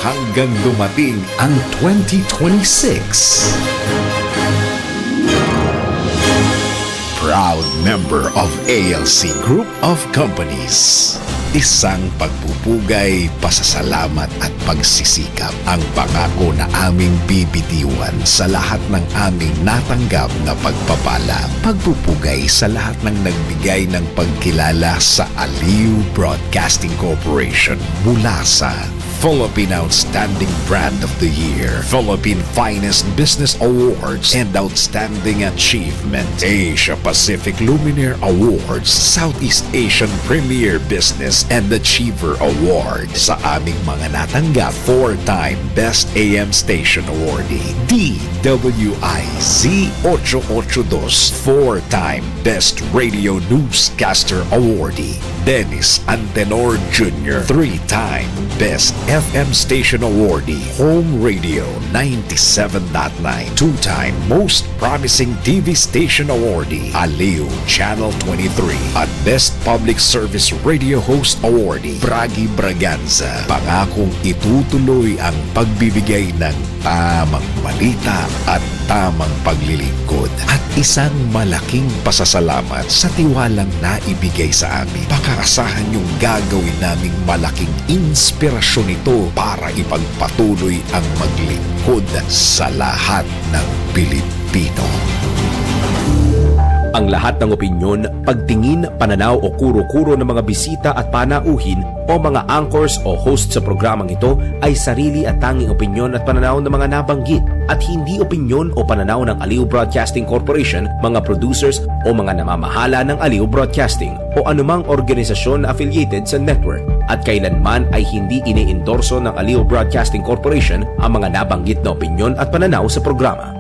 hanggang dumating ang 2026. Proud member of ALC Group of Companies. Isang pagpupugay, pasasalamat at pagsisikap ang pangako na aming bibitiwan sa lahat ng aming natanggap na pagpapala. Pagpupugay sa lahat ng nagbigay ng pagkilala sa Aliw Broadcasting Corporation mula sa Philippine Outstanding Brand of the Year, Philippine Finest Business Awards and Outstanding Achievement, Asia Pacific Luminaire Awards, Southeast Asian Premier Business and Achiever Award. Sa aming mga natanggap, 4-time Best AM Station Awardee, DWIZ 882, 4-time Best Radio Newscaster Awardee, Dennis Antenor Jr., 3-time Best FM Station Awardee, Home Radio 97.9, 2-time Most Promising TV Station Awardee, Aliw Channel 23, at Best Public Service Radio Host Awardee, Bragi Braganza. Pangakong itutuloy ang pagbibigay ng tamang balita at tamang paglilingkod at isang malaking pasasalamat sa tiwalang naibigay sa amin. Pakaasahan yung gagawin naming malaking inspirasyon ito para ipagpatuloy ang maglingkod sa lahat ng Pilipino. Ang lahat ng opinyon, pagtingin, pananaw o kuro-kuro ng mga bisita at panauhin o mga anchors o host sa programang ito ay sarili at tanging opinyon at pananaw ng mga nabanggit at hindi opinyon o pananaw ng Aliw Broadcasting Corporation, mga producers o mga namamahala ng Aliw Broadcasting o anumang organisasyon na affiliated sa network at kailanman ay hindi iniendorso ng Aliw Broadcasting Corporation ang mga nabanggit na opinyon at pananaw sa programa.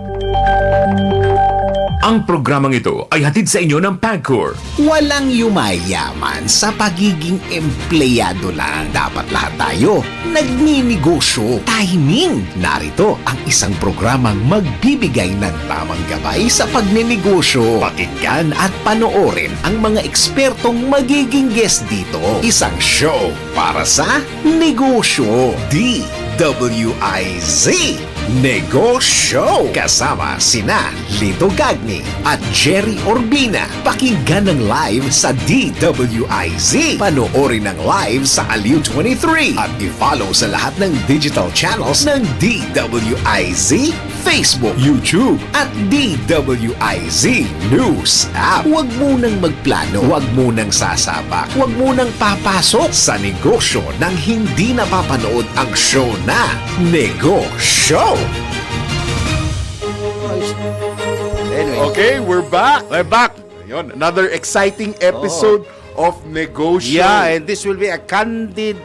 Ang programang ito ay hatid sa inyo ng PAGCOR. Walang yumayaman sa pagiging empleyado lang. Dapat lahat tayo nagninegosyo. Timing! Narito ang isang programang magbibigay ng tamang gabay sa pagnenegosyo. Pakinggan at panoorin ang mga ekspertong magiging guest dito. Isang show para sa negosyo. DWIZ Negoshow! Kasama sina Lito Gagni at Gerry Urbina. Pakinggan ng live sa DWIZ. Panoorin ng live sa Aliw 23 at i-follow sa lahat ng digital channels ng DWIZ, Facebook, YouTube at DWIZ News App. Huwag munang magplano, huwag munang sasabak, huwag munang papasok sa negosyo nang hindi napapanood ang show na Negoshow. Anyway. Okay, we're back. Yun, another exciting episode of Negoshow. Yeah, and this will be a candid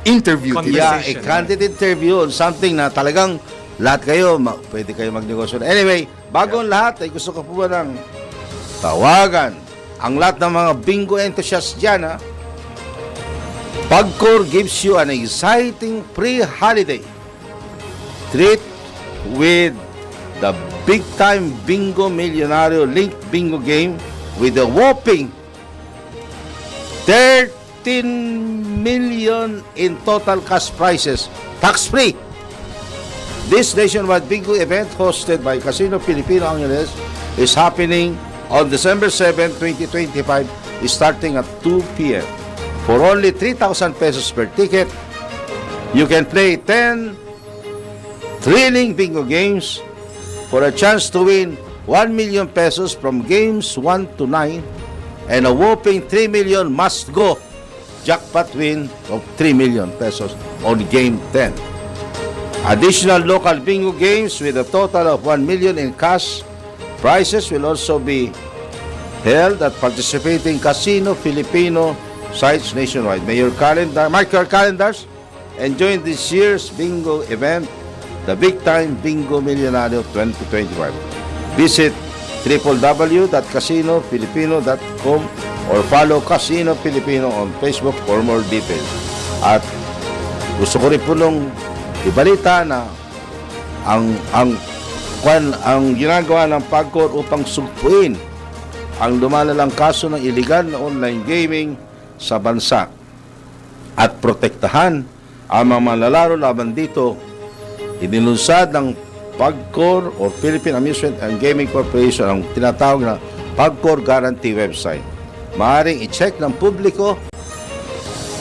interview. a candid interview on something na talagang lahat kayo, pwede kayo magnegosyo. Anyway, bago ang lahat, ay gusto ko po ba ng tawagan ang lahat ng mga bingo enthusiasts dyan, ha? PAGCOR gives you an exciting pre-holiday treat with the big-time Bingo Millionario Link Bingo game with a whopping 13 million in total cash prizes, tax-free. This nationwide bingo event hosted by Casino Filipino Angeles is happening on December 7, 2025, starting at 2 p.m. For only 3,000 pesos per ticket, you can play 10 thrilling bingo games for a chance to win 1 million pesos from games 1 to 9 and a whopping 3 million must-go jackpot win of 3 million pesos on game 10. Additional local bingo games with a total of 1 million in cash prizes will also be held at participating Casino Filipino sites nationwide. Mark your calendars and join this year's bingo event, the Big Time Bingo Millionario 2025. Visit www.casinofilipino.com or follow Casino Filipino on Facebook for more details. At gusto ko rin po nung ibalita na ang ginagawa ng PAGCOR upang sugpuin ang lumalalang kaso ng illegal na online gaming sa bansa at protektahan Ang mga manlalaro laban dito, inilunsad ng PAGCOR o Philippine Amusement and Gaming Corporation ang tinatawag na PAGCOR Guarantee website. Maaaring i-check ng publiko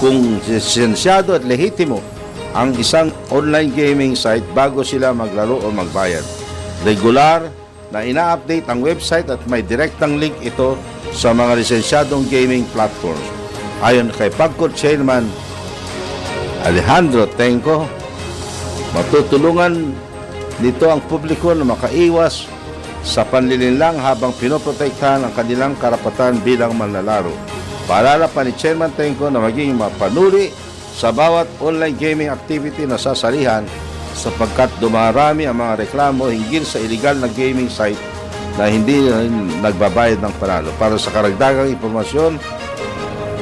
kung lisensyado at lehitimo ang isang online gaming site bago sila maglaro o magbayad. Regular na ina-update ang website at may direktang link ito sa mga lisensyadong gaming platforms. Ayon kay PAGCOR Chairman Alejandro Tenco, matutulungan nito ang publiko na makaiwas sa panlilinlang habang pinoprotektahan ang kanilang karapatan bilang manlalaro. Paalala pa ni Chairman Tenco na maging mapanuri sa bawat online gaming activity na sasalihan sapagkat dumarami ang mga reklamo hinggil sa illegal na gaming site na hindi nagbabayad ng panalo. Para sa karagdagang impormasyon,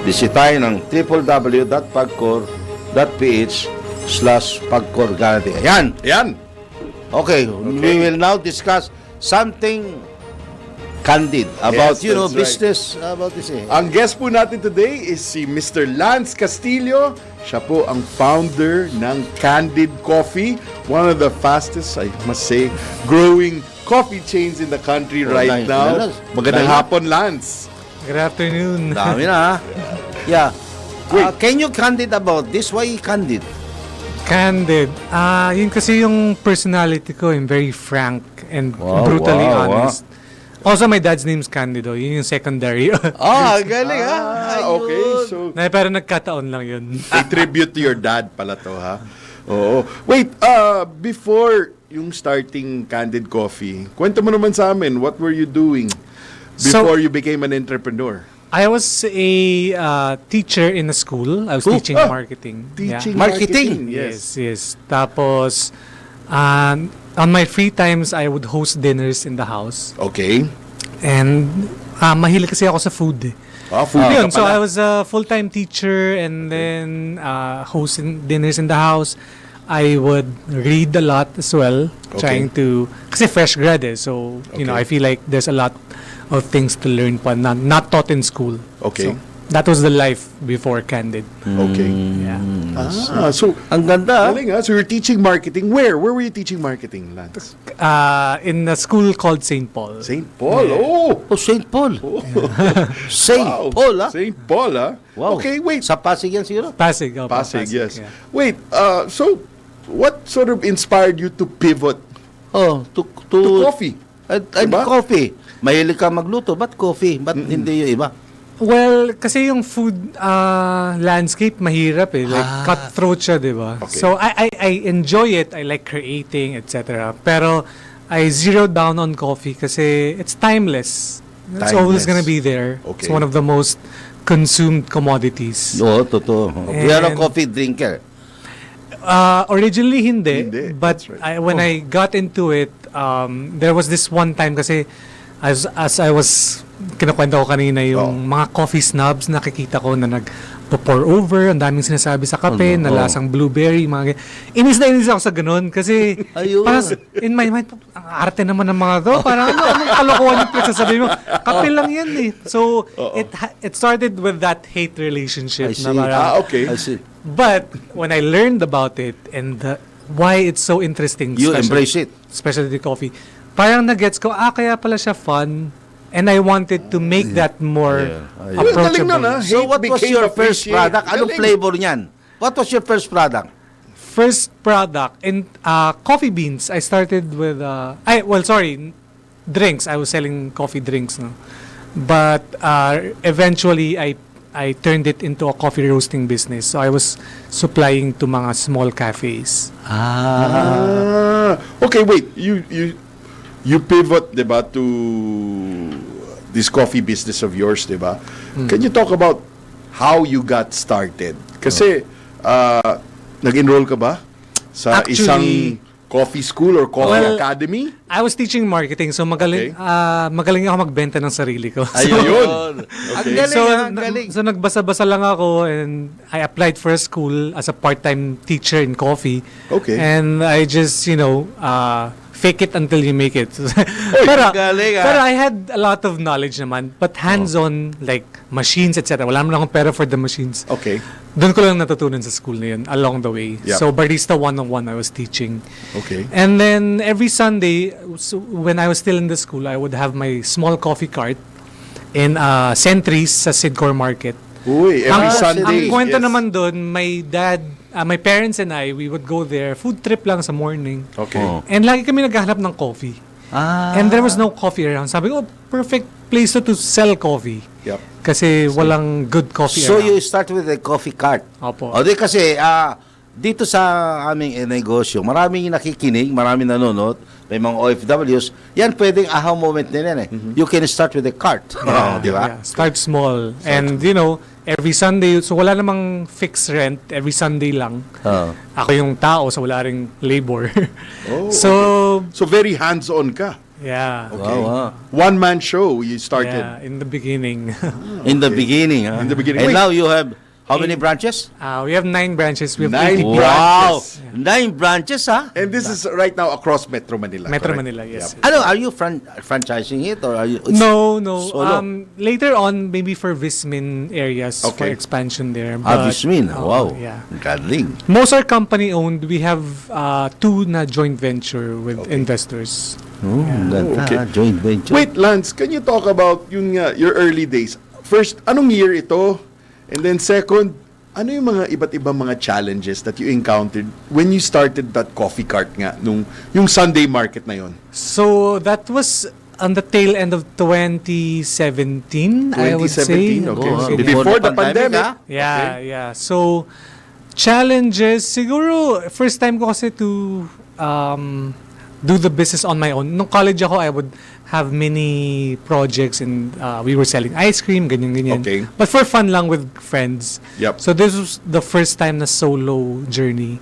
bisitahin ang www.pagcor.ph/pagcorguarantee. Ayan! Yan. Okay, we will now discuss something candid about, Yes, that's right. business about this. Ang guest po natin today is si Mr. Lance Castillo. Siya po ang founder ng Candid Coffee, one of the fastest, I must say, growing coffee chains in the country right now. Magandang hapon, Lance. Good afternoon. Dami na, ha? Yeah. Wait. Can you candid about this? Why candid? Candid. Yun kasi yung personality ko, I'm very frank and brutally honest. Also, my dad's name's Candido. Yun yung secondary. Galing, ha? Okay, so Pero nagkataon lang yun. a tribute to your dad pala to, ha? Oo. Wait, before yung starting Candid Coffee, kwento mo naman sa amin, what were you doing before you became an entrepreneur? I was a teacher in a school. I was teaching marketing. Teaching Yeah. Marketing? Yes. Tapos, on my free times, I would host dinners in the house. Okay. And mahilig kasi ako sa food. Food ka Yun, so pala. I was a full-time teacher and then hosting dinners in the house. I would read a lot as well, trying to, kasi fresh grad so, you know, I feel like there's a lot of things to learn pa, not taught in school. Okay. So, that was the life before Candid. Okay. Yeah. So, Ang ganda, ha? galing, ha? So you're teaching marketing. Where were you teaching marketing, Lance? In a school called St. Paul. St. Paul. Oh! Oh, St. Paul. St. Wow. Paul, ha? St. Paul, ha? Wow. Okay, wait. Sa Pasig yan siguro? Pasig. Pasig, yes. Yeah. Wait, so what sort of inspired you to pivot Oh, to coffee? And Diba? coffee. Mahilig ka magluto. Ba't coffee? Ba't hindi yung iba? Well, kasi yung food landscape mahirap like cutthroat siya, 'di ba? Okay. So I enjoy it. I like creating, etc. Pero I zeroed down on coffee kasi it's timeless. It's always Timeless. gonna be there. Okay. It's one of the most consumed commodities. Oo, totoo. We are a And- coffee drinker. Originally hindi, Hindi, but that's right. when I got into it, there was this one time kasi as I was kinukwento ko kanina yung mga coffee snobs nakikita ko na nag-pour over, ang daming sinasabi sa kape, na lasang blueberry, mga ganyan. Inis na inis ako sa ganun kasi Ayun. parang in my mind, ang arte naman ng mga to, parang anong kalokohan yung pinagsasabi mo, kape lang yan eh. So, it started with that hate relationship. I see. Na parang, Okay. I see. but when I learned about it and why it's so interesting, You embrace it. especially the coffee, parang nagets ko, kaya pala siya fun, and I wanted to make that more Galing nun, ha? approachable. So what was became your first appreciated. product? Anong Galing. flavor niyan? What was your first product? First product, in coffee beans, I started with, drinks. I was selling coffee drinks. No? But eventually, I turned it into a coffee roasting business. So I was supplying to mga small cafes. Okay, wait. You pivot, 'di ba, to this coffee business of yours, 'di ba? Can you talk about how you got started? Kasi nag-enroll ka ba sa Actually, isang coffee school or coffee Well, academy? I was teaching marketing, so magaling ako magbenta ng sarili ko. Ayun. Ang Okay. galing, So, ang galing. so nagbasa-basa lang ako and I applied for a school as a part-time teacher in coffee. Okay. And I just, fake it until you make it. pero, galing, ah. pero I had a lot of knowledge naman, but hands-on, like machines, etc. Wala naman akong pera for the machines. Okay. Doon ko lang natutunan sa school na yun along the way. Yep. So, barista 101 I was teaching. Okay. And then, every Sunday, so when I was still in the school, I would have my small coffee cart in Centuries sa Sidcor Market. Uy, every Sunday. Ang kwento yes. naman doon, my parents and I, we would go there, food trip lang sa morning. Okay. Oh. And lagi kami naghahanap ng coffee. And there was no coffee around. Sabi ko, perfect place to sell coffee. Yep. Kasi walang good coffee So around. you start with a coffee cart. Opo. O di kasi dito sa aming negosyo, maraming nakikinig, maraming nanonood, may mga OFWs, yan pwedeng aha moment nila eh. You can start with a cart. Di ba? Yeah, start small. And you know, every Sunday, so wala namang fixed rent, every Sunday lang. Oh. Ako yung tao, so wala ring labor. Oh, so, So very hands-on ka. yeah. Okay. Wow, One-man show you started. Yeah, in the beginning. In the beginning. In the beginning. And Wait. now you have how many branches? We have 9 branches. We have 9 80 Wow! branches. 9 branches, ha? And this is right now across Metro Manila. Metro correct? Manila, yes. Yep. Ano, are you franchising it or are you... it's No. solo? Later on, maybe for Vismin areas for Okay. expansion there. But, Vismin. Wow. Yeah. Galing. Most are company owned. We have 2 na joint venture with investors. Oh, ganda. Okay. Joint venture. Wait, Lance, can you talk about your early days? First, anong year ito? And then second, ano yung mga iba't ibang mga challenges that you encountered when you started that coffee cart nga, yung Sunday market na yon? So that was on the tail end of 2017, I would say. 2017, okay. Oh, So before the pandemic. ha? Yeah. So, challenges, siguro, first time ko kasi to do the business on my own. Nung college ako, I would have many projects and we were selling ice cream, ganyan. Okay. But for fun lang with friends. Yep. So, this was the first time na solo journey.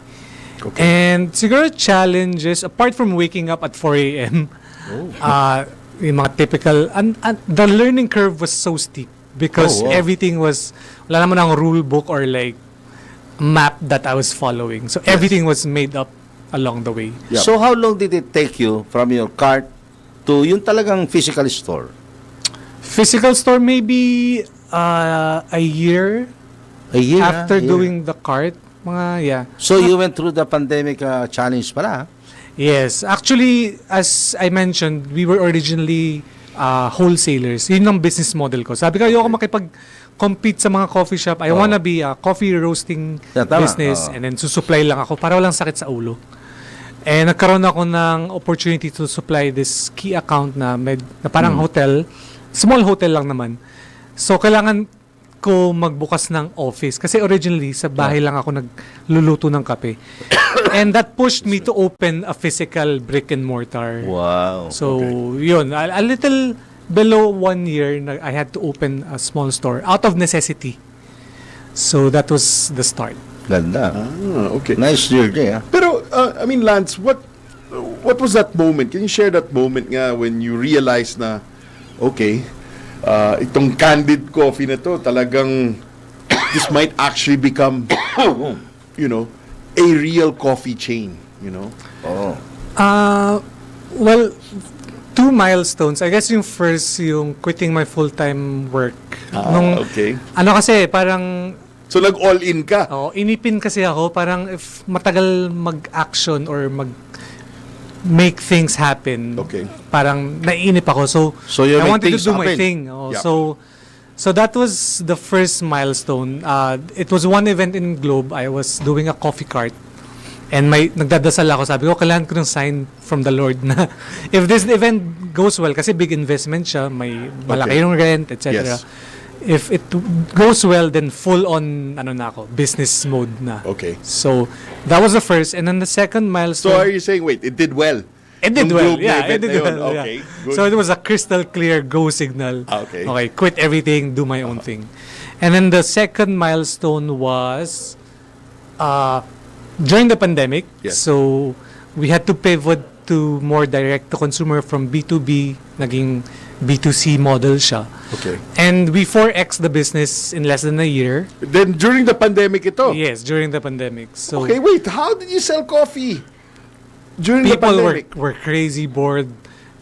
Okay. And siguro challenges, apart from waking up at 4 a.m., yung mga typical, and the learning curve was so steep because Oh, wow. everything was, wala naman ang rule book or like map that I was following. So everything was made up along the way. Yep. So how long did it take you from your cart to yung talagang physical store? Physical store, maybe a year A year, after ha? A year. doing the cart. Mga, yeah. So you went through the pandemic challenge pala, ha? Yes. Actually, as I mentioned, we were originally wholesalers. Yun ang business model ko. Sabi ko, ayoko makipag-compete sa mga coffee shop. I wanna be a coffee roasting Yeah, tama. business and then susupply lang ako para walang sakit sa ulo. And nagkaroon ako ng opportunity to supply this key account na parang hotel. Small hotel lang naman. So, kailangan ko magbukas ng office. Kasi originally, sa bahay lang ako nagluluto ng kape. And that pushed me to open a physical brick and mortar. Wow. So, yun. A little below 1 year, I had to open a small store out of necessity. So, that was the start. Ganda. Okay. Nice journey, ha? Pero, I mean, Lance, what was that moment? Can you share that moment nga when you realized na, okay, itong candid coffee na to, talagang this might actually become, a real coffee chain, Oh. Well, 2 milestones. I guess yung first, yung quitting my full-time work. Okay. Ano kasi, parang So, nag-all-in ka. inipin kasi ako, parang if matagal mag-action or make things happen. Okay. Parang naiinip ako. So you I make wanted to things do my happen. thing. Yeah. So that was the first milestone. It was one event in Globe. I was doing a coffee cart. And nagdadasal ako. Sabi ko, kailangan ko ng sign from the Lord na if this event goes well, kasi big investment siya, may malaki yung rent, etc. Yes. If it goes well, then full on business mode na. Okay. So that was the first, and then the second milestone. So, are you saying, wait, it did well? It did Yung well. Globe na Yeah, event it did na yun. well. Okay, Yeah. good. So it was a crystal clear go signal. Okay. Okay, quit everything, do my own thing. And then the second milestone was during the pandemic. Yes. So we had to pivot to more direct to consumer from B2B, naging B2C model siya. Okay. And we 4x the business in less than a year. Then, during the pandemic ito? Yes, during the pandemic. So Okay, wait, how did you sell coffee during the people pandemic? were crazy bored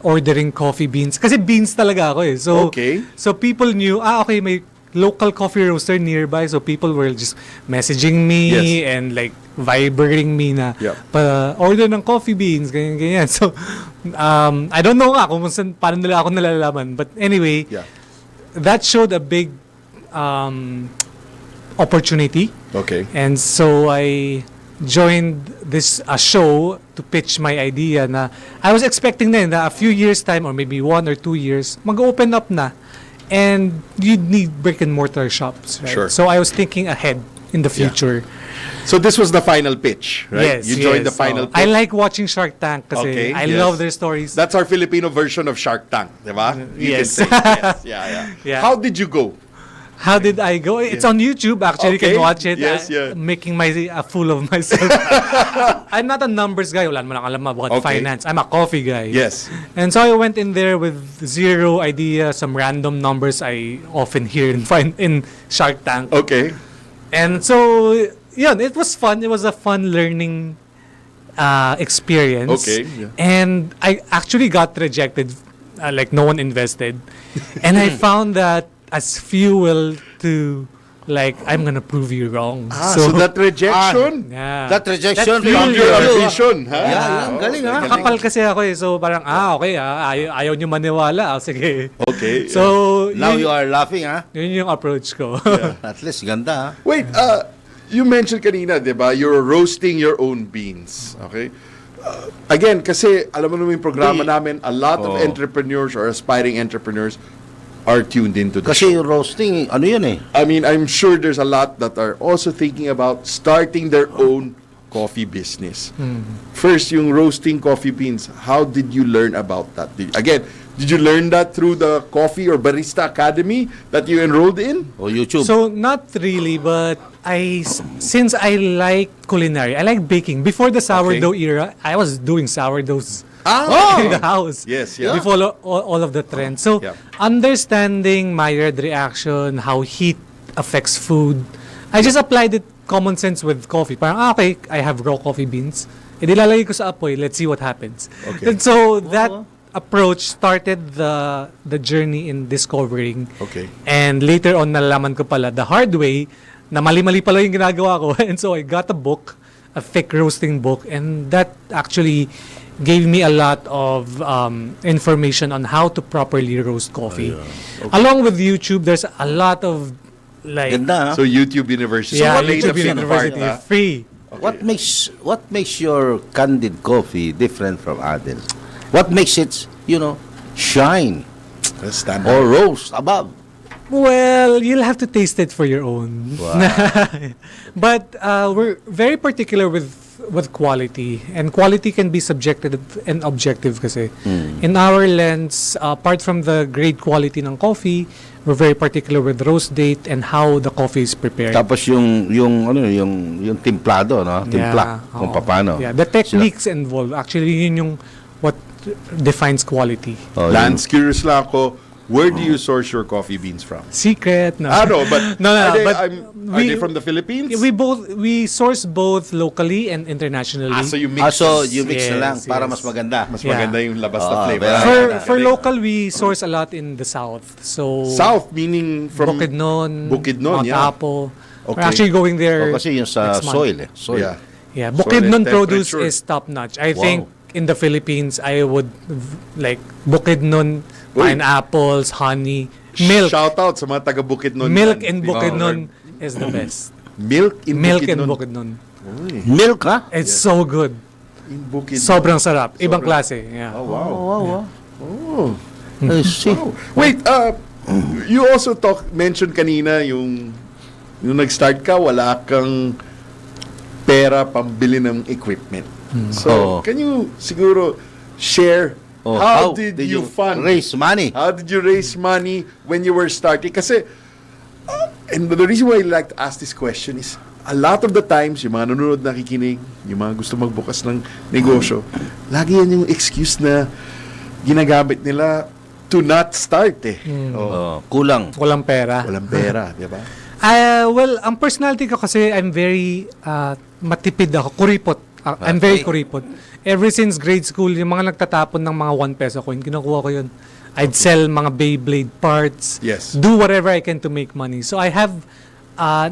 ordering coffee beans. Kasi beans talaga ako eh. So, Okay. So people knew, okay, may local coffee roaster nearby, so people were just messaging me Yes. and like vibering me na Yeah. order ng coffee beans, ganyan. So, I don't know nga kung paano nila ako nalalaman. But anyway, Yeah. that showed a big opportunity. Okay. And so I joined this show to pitch my idea na I was expecting na a few years time or maybe 1 or 2 years mag-open up na and you'd need brick and mortar shops, right? Sure. So I was thinking ahead in the future. So this was the final pitch, right? Yes, You joined yes. the final pitch. I like watching Shark Tank kasi Okay, I yes. love their stories. That's our Filipino version of Shark Tank, di ba? You Yes. can say. Yes. Yeah. Yeah. How did you go? How did I go? It's on YouTube. Actually, you Okay. can watch it. Yes, yeah. Making a fool of myself. I'm not a numbers guy. Wala naman akong alam about Okay. finance. I'm a coffee guy. Yes. And so I went in there with zero idea, some random numbers I often hear in Shark Tank. Okay. And so, yun, it was fun. It was a fun learning experience. Okay, yeah. And I actually got rejected. Like, no one invested. And I found that as fuel to, like, I'm gonna prove you wrong. So that rejection, yeah. That rejection That from fuel your you. ambition, ha? Yeah, ang galing, ha? Kapal kasi ako eh. So parang, okay ayaw nyo maniwala. Sige. Okay. So, Now yun, you are laughing, ha? yun yung approach ko. At least ganda, ha? Wait, you mentioned kanina, di ba, you're roasting your own beans. Okay? Again, kasi alam mo naman yung programa namin, a lot of entrepreneurs or aspiring entrepreneurs are tuned into the Kasi show. yung roasting, ano yun eh? I mean, I'm sure there's a lot that are also thinking about starting their own coffee business. First, yung roasting coffee beans, how did you learn about that? Did you learn that through the Coffee or Barista Academy that you enrolled in? O YouTube. So, not really, but since I like culinary, I like baking. Before the sourdough era, I was doing sourdoughs in the house. Yes, yeah. Before all of the trends. So, Yeah. understanding Maillard reaction, how heat affects food, I just applied it common sense with coffee. Parang, okay, I have raw coffee beans. E dilalagay ko sa apoy, let's see what happens. Okay. And so, that approach started the journey in discovering. Okay. And later on, nalalaman ko pala the hard way na mali-mali pala yung ginagawa ko. And so, I got a book, a thick roasting book, and that actually gave me a lot of information on how to properly roast coffee. Along with YouTube, there's a lot of like Ganda, ha? So YouTube University. yeah, So what made the YouTube big University part, free. What makes your candid coffee different from others? What makes it, shine Stand or roast above? Well, you'll have to taste it for your own. But we're very particular with quality, and quality can be subjective and objective kasi. In our lens, apart from the great quality ng coffee, we're very particular with roast date and how the coffee is prepared. Tapos yung timplado, no? Timpla, kung oo. paano. Yeah, the techniques involved. Actually, yun yung what defines quality. Oh, Lance, curious lang ako, where do you source your coffee beans from? Secret, no. No, but No, are, they, but are they from the Philippines? we source both locally and internationally. So you mix. so you mix na lang Yes, para yes. mas maganda. Mas Yeah. maganda yung labas na Ah, flavor. very- For local, we source a lot in the south. So South, meaning from... Bukidnon, Bukidnon, Mount yeah. Apo. We're Okay. actually going there. Kasi yung sa next month. soil, eh. Soil. Yeah. Yeah, Soil Bukidnon and produce temperature. is top notch. I Wow. think in the Philippines, I would like Bukidnon, Uy. pineapples, honey, milk. Shout out sa mga taga Bukidnon. Milk yan. in Bukidnon is the best. Milk in Milk in Bukidnon. Bukidnon. Uy, Milk, ha? It's so good. in Bukidnon. Sobrang sarap. Ibang Sobrang- klase. Yeah. Oh, wow. Oh. I see. Wait, you also mentioned kanina yung nag-start ka, wala kang pera pambili ng equipment. So, Oo. can you siguro share Oh, how did you fund? raise money? How did you raise money when you were starting? Kasi, and the reason why I like to ask this question is, a lot of the times, yung mga nanonood nakikinig, yung mga gusto magbukas ng negosyo, lagi yan yung excuse na ginagamit nila to not start eh. Oh, kulang. Walang pera. Walang pera, di ba? Well, ang personality ko kasi I'm very matipid ako. Kuripot. I'm very kuripot. Ever since grade school, yung mga nagtatapon ng mga 1 peso coin, kinukuha ko yun. I'd sell mga Beyblade parts. Yes. Do whatever I can to make money. So I have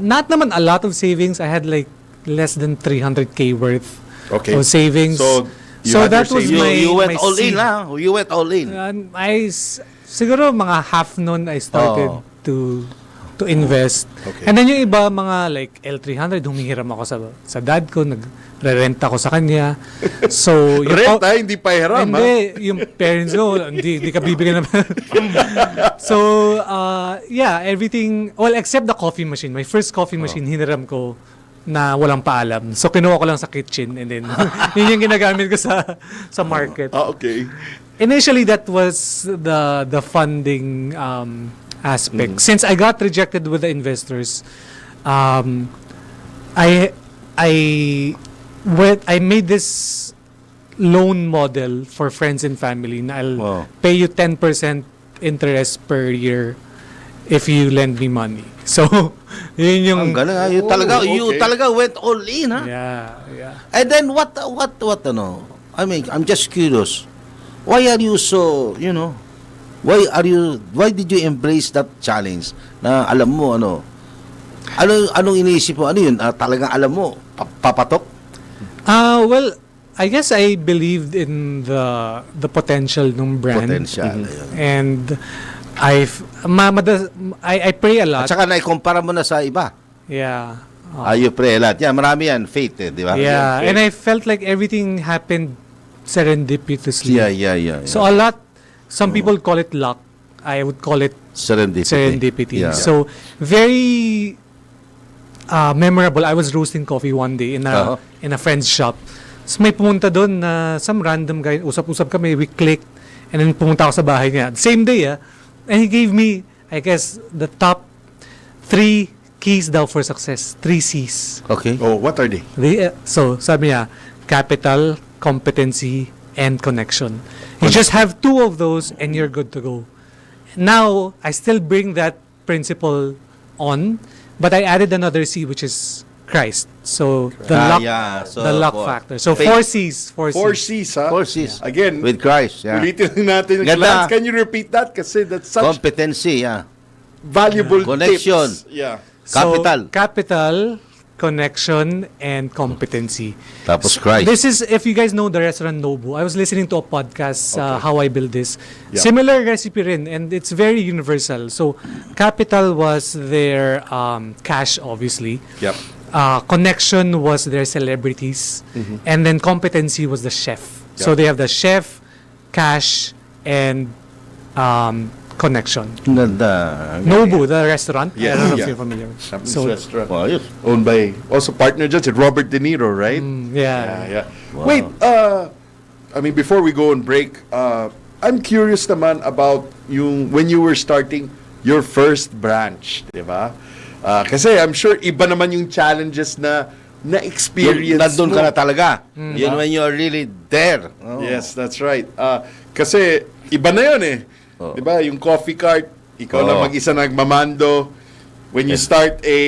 not naman a lot of savings. I had like less than 300K worth Okay. of savings. So, you had that your was savings. my You went my all in, seed. ha? You went all in. Siguro mga half noon I started to invest. Okay. And then yung iba mga like L300 humihiram ako sa dad ko, nagre-rent ako sa kanya. So yung Rent, hindi pa hiram, ha? hindi, yung parents ko hindi ka bibigyan ng So yeah, everything, well except the coffee machine. My first coffee machine hiniram ko na walang paalam. So kinuha ko lang sa kitchen and then yun yung ginagamit ko sa market. Okay. Initially, that was the funding aspect. Since I got rejected with the investors, I made this loan model for friends and family. Na I'll pay you 10% interest per year if you lend me money. So, yun yung... Ang galing, ha? You talaga went all in, ha? Yeah. And then what, ano? I mean, I'm just curious. Why are you so, why did you embrace that challenge? Na alam mo, anong iniisip mo? Ano yun? Talagang alam mo, papatok? Well, I guess I believed in the potential ng brand. Potential. And I pray a lot. At saka naikumpara mo na sa iba. Yeah. You pray a lot. Yeah, marami yan. Faith, di ba? Yeah. Faith. And I felt like everything happened serendipitously. Yeah. So some people call it luck. I would call it serendipity. Yeah. So very memorable. I was roasting coffee one day in a friend's shop. So may pumunta doon na some random guy, usap-usap kami, we clicked, and then pumunta ako sa bahay niya. Same day, and he gave me, I guess, the top 3 keys daw for success. 3 C's. Okay. Oh, what are they? So, sabi niya, capital, competency, and connection. You just have 2 of those and you're good to go. Now, I still bring that principle on, but I added another C, which is Christ. So, the luck factor. So, faith. 4 C's. 4 4 C's. C's, ha? 4 C's. Again, With Christ, yeah. ulitin lang natin. Ganda. Lance, can you repeat that? Kasi that's such Competency, yeah. valuable Connection. tips. Yeah. Capital. So, capital, connection, and competency. Tapos Christ. This is, if you guys know the restaurant Nobu, I was listening to a podcast, How I Build This. Yeah. Similar recipe rin, and it's very universal. So, capital was their cash, obviously. Yep. Connection was their celebrities. And then competency was the chef. So, they have the chef, cash, and connection. Ganda. Nobu, the restaurant. Yes, I don't know yeah. if you're familiar. Japanese So, restaurant. Oh, yes. Owned by, also partner dyan, si Robert De Niro, right? yeah. Wow. Wait, I mean, before we go on break, I'm curious naman about when you were starting your first branch, di ba? Kasi I'm sure iba naman yung challenges na experience Nandun mo. ka na talaga. Yun when you're really there. Oh. Yes, that's right. Kasi iba na yun eh. Di ba? Yung coffee cart, ikaw lang mag-isa nagmamando. When you start a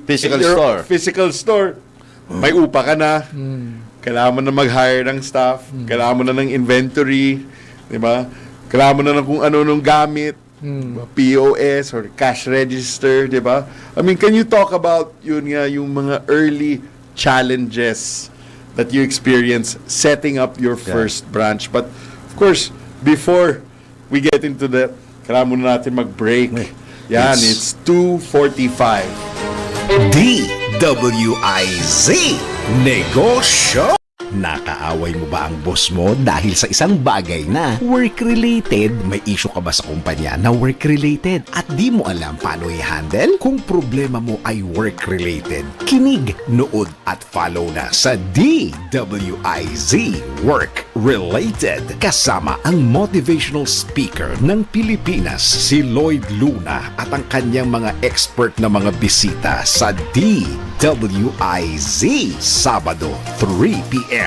physical store, may upa ka na. Kailangan mo na mag-hire ng staff. Kailangan mo na ng inventory. Di ba? Kailangan mo na ng kung ano nung gamit. Diba? POS or cash register. Di ba? I mean, can you talk about yung mga early challenges that you experienced setting up your first branch? But, of course, before we get into that, kailangan muna natin mag-break. Yan, it's 2:45. DWIZ Negosyo. Nakaaway mo ba ang boss mo dahil sa isang bagay na work-related? May issue ka ba sa kumpanya na work-related at di mo alam paano i-handle? Kung problema mo ay work-related, kinig, nood at follow na sa DWIZ Work-Related. Kasama ang motivational speaker ng Pilipinas, si Lloyd Luna, at ang kanyang mga expert na mga bisita sa DWIZ Sabado 3 p.m.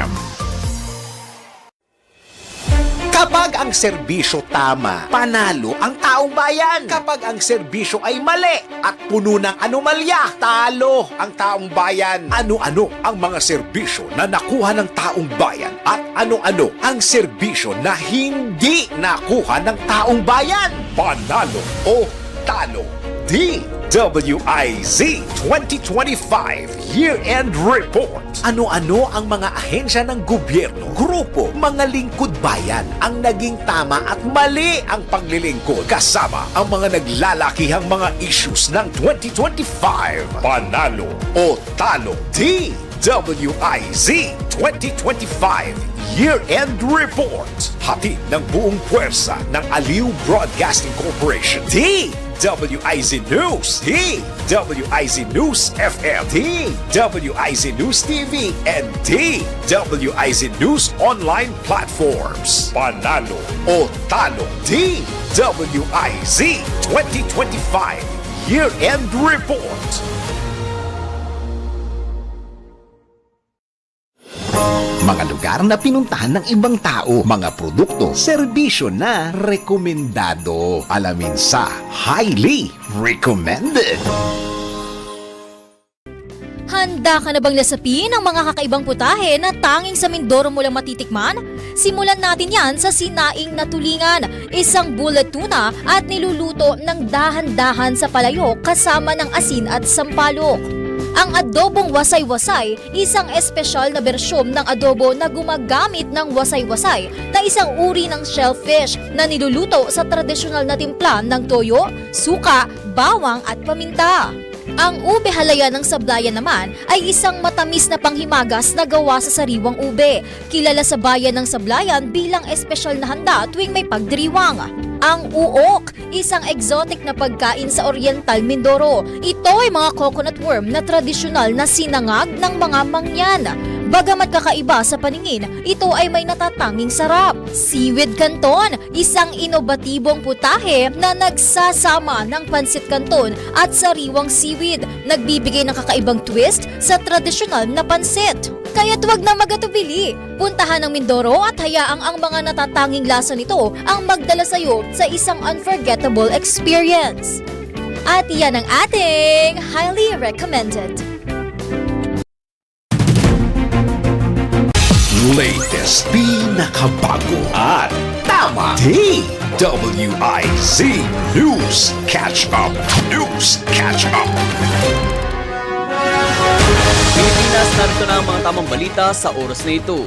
Kapag ang serbisyo tama, panalo ang taong bayan. Kapag ang serbisyo ay mali at puno ng anomalya, talo ang taong bayan. Ano-ano ang mga serbisyo na nakuha ng taong bayan at ano-ano ang serbisyo na hindi nakuha ng taong bayan? Panalo o talo. DWIZ 2025 Year-End Report. Ano-ano ang mga ahensya ng gobyerno, grupo, mga lingkod bayan ang naging tama at mali ang paglilingkod kasama ang mga naglalakihang mga issues ng 2025. Panalo o talo. DWIZ 2025 Year-End Report. Hatid ng buong puwersa ng Aliw Broadcasting Corporation. DWIZ News, DWIZ News FM, DWIZ News TV, and DWIZ News online platforms. Panalo o talo. DWIZ 2025 Year-End Report. Mga lugar na pinuntahan ng ibang tao, mga produkto, serbisyo na rekomendado. Alamin sa Highly Recommended. Handa ka na bang lasapin ang mga kakaibang putahe na tanging sa Mindoro mo lang matitikman? Simulan natin yan sa sinaing na tulingan, isang bullet tuna at niluluto ng dahan-dahan sa palayok kasama ng asin at sampalok. Ang adobong wasay-wasay, isang espesyal na bersyon ng adobo na gumagamit ng wasay-wasay na isang uri ng shellfish na niluluto sa tradisyonal na timpla ng toyo, suka, bawang at paminta. Ang ube halaya ng sablayan naman ay isang matamis na panghimagas na gawa sa sariwang ube, kilala sa bayan ng Sablayan bilang espesyal na handa tuwing may pagdiriwang. Ang uok, isang exotic na pagkain sa Oriental Mindoro. Ito ay mga coconut worm na tradisyonal na sinangag ng mga mangyan. Bagamat kakaiba sa paningin, ito ay may natatanging sarap. Seaweed Canton, isang inobatibong putahe na nagsasama ng pansit canton at sariwang seaweed, nagbibigay ng kakaibang twist sa tradisyonal na pansit. Kaya't wag na magatubili. Puntahan ang Mindoro at hayaang ang mga natatanging lasa nito ang magdala sa'yo sa isang unforgettable experience. At yan ang ating highly recommended. Latest, pinakabago at tama. DWIZ News Catch Up. News Catch Up. Pilipinas, narito na ang mga tamang balita sa oras na ito.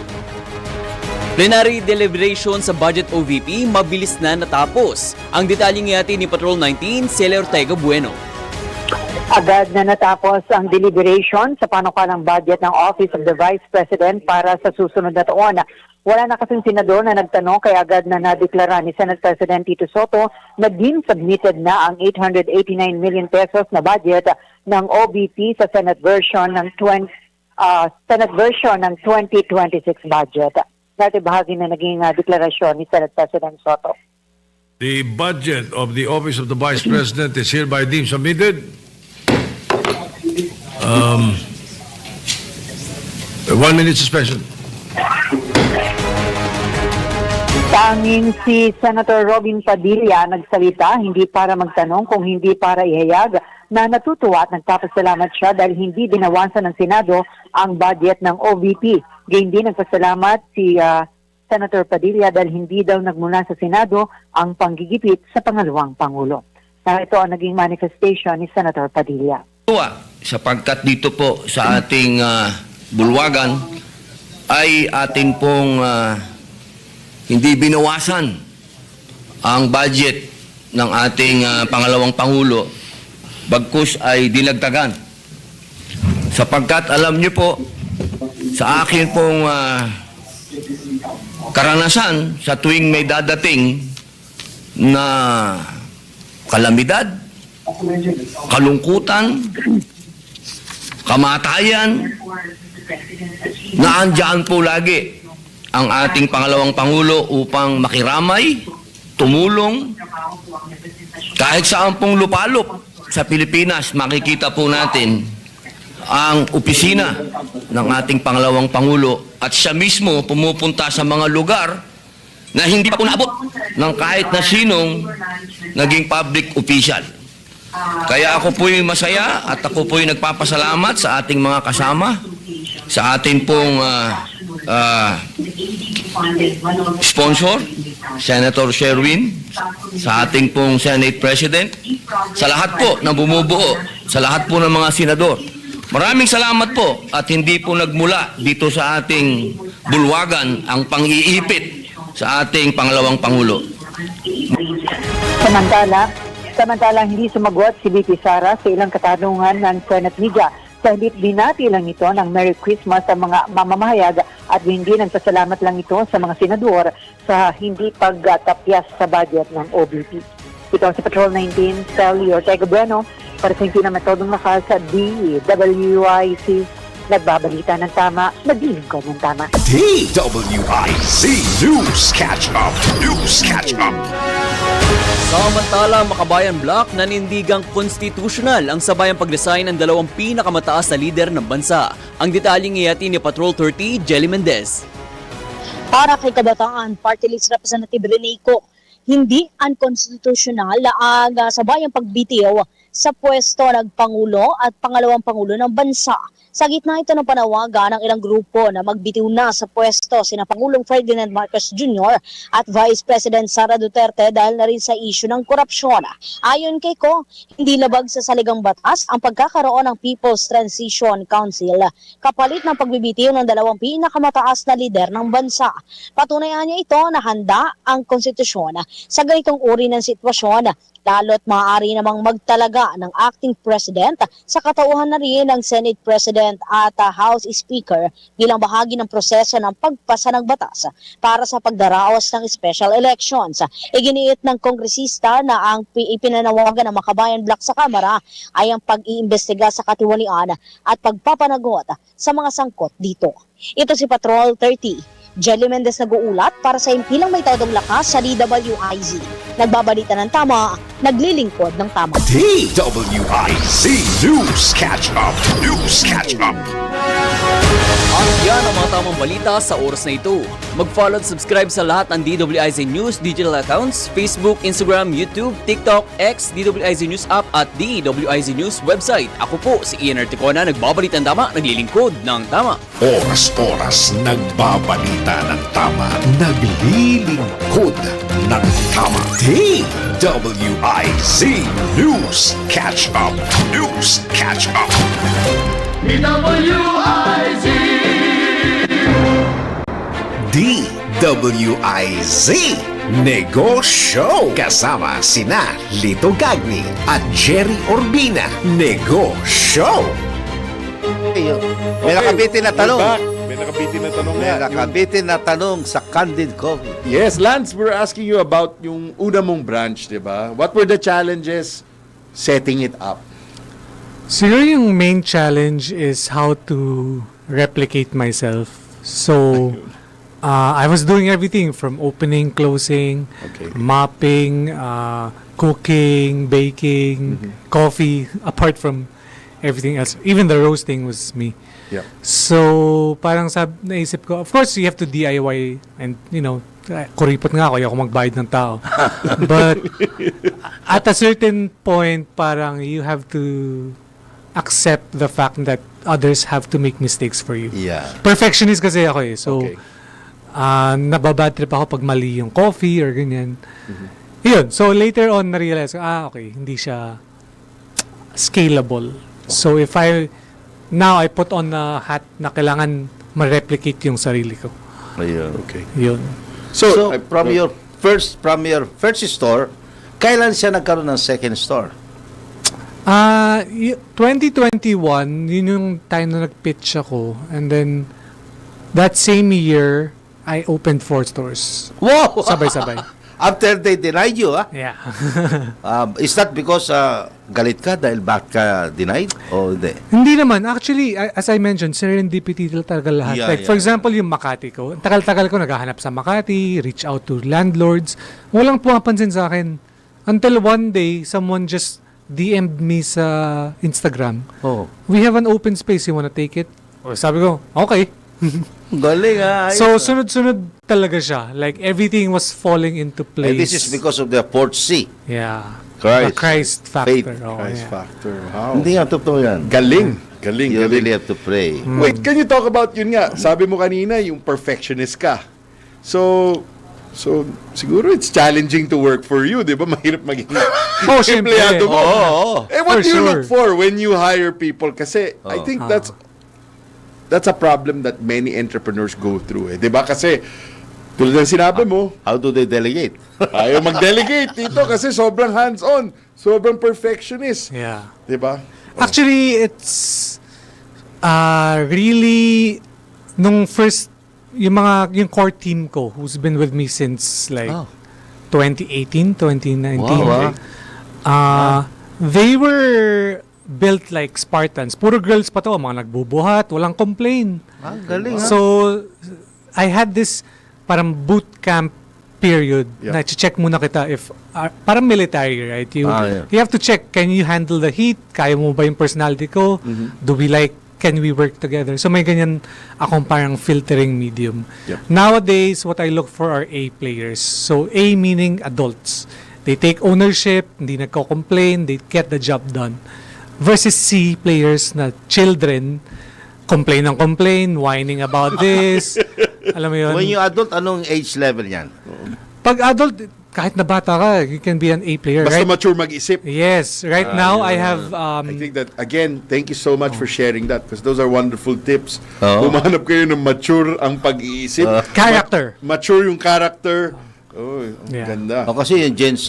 Plenary deliberation sa Budget OVP mabilis na natapos. Ang detalyeng ihatid ni Patrol 19, Celia Ortega Bueno. Agad na natapos ang deliberation sa panukalang budget ng Office of the Vice President para sa susunod na taon. Wala na kasing senador na nagtanong kaya agad na nadeklara ni Senate President Tito Soto na din submitted na ang 889 million pesos na budget ng OBP sa Senate version ng 2026 budget. Dati bahagi na naging deklarasyon ni Senate President Soto. The budget of the Office of the Vice President is hereby deemed submitted. 1 minute suspension. Tanging si Senator Robin Padilla nagsalita hindi para magtanong kung hindi para ihayag na natutuwa at nagpapasalamat siya dahil hindi binawasan ng Senado ang budget ng OVP. Gayun din nagpasalamat si Senator Padilla dahil hindi daw nagmula sa Senado ang panggigipit sa pangalawang Pangulo. Ito ang naging manifestation ni Senator Padilla. Sapagkat dito po sa ating bulwagan ay atin pong hindi binawasan ang budget ng ating pangalawang Pangulo, bagkus ay dinagdagan. Sapagkat alam niyo po, sa akin pong karanasan sa tuwing may dadating na kalamidad, kalungkutan, kamatayan, naandyan po lagi ang ating pangalawang Pangulo upang makiramay, tumulong. Kahit saan pong lupalop sa Pilipinas, makikita po natin ang opisina ng ating pangalawang Pangulo at siya mismo pumupunta sa mga lugar na hindi pa po naabot ng kahit na sinong naging public official. Kaya ako po'y masaya at ako po'y nagpapasalamat sa ating mga kasama, sa ating pong sponsor, Senator Sherwin, sa ating pong Senate President, sa lahat po na bumubuo, sa lahat po ng mga senador. Maraming salamat po at hindi po nagmula dito sa ating bulwagan ang pang-iipit sa ating pangalawang Pangulo. Samantala hindi sumagot si VP Sara sa ilang katanungan ng Senate Media. Sa halip binati lang ito ng Merry Christmas sa mga mamamahayag at hindi nagpasalamat lang ito sa mga senador sa hindi pagtapyas sa budget ng OBP. Ito si Patrol 19, Sally Ortega Bueno, para sa hindi na metodong lakas sa DWIZ. Nagbabalita ng tama, naglilingkod ng tama. DWIZ News Catch Up. News Catch Up. Samantala, Makabayan Block nanindigang konstitusyonal ang sabayang pag-resign ng dalawang pinakamataas na lider ng bansa. Ang detalyeng iyati ni Patrol 30, Jelly Mendez. Para kay Kabataan Party List Representative Rene Co, hindi unconstitutional ang sabayang pagbitiw sa pwesto ng Pangulo at Pangalawang Pangulo ng bansa. Sa gitna ito ng panawagan ng ilang grupo na magbitiw na sa pwesto sina Pangulong Ferdinand Marcos Jr. at Vice President Sara Duterte dahil na rin sa isyu ng korupsyon. Ayon kay Ko, hindi labag sa saligang batas ang pagkakaroon ng People's Transition Council kapalit ng pagbibitiw ng dalawang pinakamataas na lider ng bansa. Patunayan niya ito na handa ang konstitusyon sa ganitong uri ng sitwasyon, lalo't maaari namang magtalaga ng acting president sa katauhan na rin ng Senate President at House Speaker bilang bahagi ng proseso ng pagpasa ng batas para sa pagdaraos ng special elections. Iginiit ng kongresista na ang ipinanawagan ng Makabayan Block sa Kamara ay ang pag-iimbestiga sa katiwalian at pagpapanagot sa mga sangkot dito. Ito si Patrol 30. Jelly Mendez nag-uulat para sa impilang may tawdong lakas sa DWIZ. Nagbabalita ng tama, naglilingkod ng tama. DWIZ News Catch Up. News Catch Up. At yan ang mga tamang balita sa oras na ito. Mag-follow at subscribe sa lahat ng DWIZ News digital accounts, Facebook, Instagram, YouTube, TikTok, X, DWIZ News app at DWIZ News website. Ako po si Ian Articona, nagbabalita ng tama, naglilingkod ng tama. Oras-oras nagbabalita ng tama, naglilingkod ng tama. DWIZ News Catch Up. News Catch Up. DWIZ Negoshow kasama sina Lito Gagni at Gerry Urbina. Negoshow. May nakabitin na tanong. May nakabitin na tanong May nga. nakabitin na tanong sa Candid Coffee. Yes, Lance, we're asking you about yung una mong branch, di ba? What were the challenges setting it up? Siguro yung main challenge is how to replicate myself. So, I was doing everything from opening, closing, Okay. mopping, cooking, baking, coffee, apart from everything else. Even the roasting was me. Yeah. So, parang naisip ko, of course, you have to DIY and, kuripot nga ako, ayoko magbayad ng tao. But, at a certain point, parang you have to accept the fact that others have to make mistakes for you. Yeah. Perfectionist kasi ako eh. So, Okay. nababad trip ako pag mali yung coffee or ganyan. Yun. So, later on, na-realize ko, okay, hindi siya scalable. So, now I put on a hat na kailangan ma-replicate yung sarili ko. Ayun. Okay. Yun. So, from your first store, kailan siya nagkaroon ng second store? 2021, yun yung time na nag-pitch ako. And then, that same year, I opened 4 stores. Wow! Sabay-sabay. After they denied you, Yeah. is that because galit ka dahil bakit ka denied? O hindi? Hindi naman. Actually, as I mentioned, serendipity talaga lahat. Yeah, For yeah. example, yung Makati ko. Tagal-tagal ko naghahanap sa Makati, reach out to landlords. Walang pumapansin sa akin. Until one day, someone just DM'd me sa Instagram. Oh. We have an open space. You wanna take it? O, sabi ko, okay. Galing ha. So, sunod-sunod talaga siya. Like, everything was falling into place. And this is because of the fourth C. Yeah. Christ. The Christ factor. Faith. Oh, Christ yeah. factor. Wow. Hindi nga totoo yan. Galing. Galing. You Galing. really have to pray. Wait, can you talk about yun nga? Sabi mo kanina, yung perfectionist ka. So siguro it's challenging to work for you, di ba? Mahirap maging Oh, syempre. empleyado mo. Oo. Eh, what For do you sure. look for when you hire people? Kasi I think that's a problem that many entrepreneurs go through. Di ba? Kasi tulad ng sinabi mo, How do they delegate? ayaw mag-delegate dito kasi sobrang hands-on, sobrang perfectionist. Yeah. Di ba? Actually, it's really nung first yung core team ko who's been with me since like 2018, 2019. Wow, They were built like Spartans. Puro girls pa to, mga nagbubuhat, walang complain. Galing ha. So I had this parang boot camp period na check muna kita if parang military, right? You have to check, can you handle the heat? Kaya mo ba yung personality ko? Can we work together? So may ganyan akong parang filtering medium. Nowadays, what I look for are A players. So A meaning adults. They take ownership, hindi nagko-complain, they get the job done. Versus C players na children, complain, whining about this. Alam mo yun? When you adult, anong age level yan? Pag adult, kahit na bata ka, you can be an A player, Basta right? mature mag-isip. Yes. Right now, I have... I think that, again, thank you so much for sharing that because those are wonderful tips. Oo. Humanap kayo ng mature ang pag-iisip. Character. Mature yung character. Oh, ang ganda. O kasi yung Gen Z,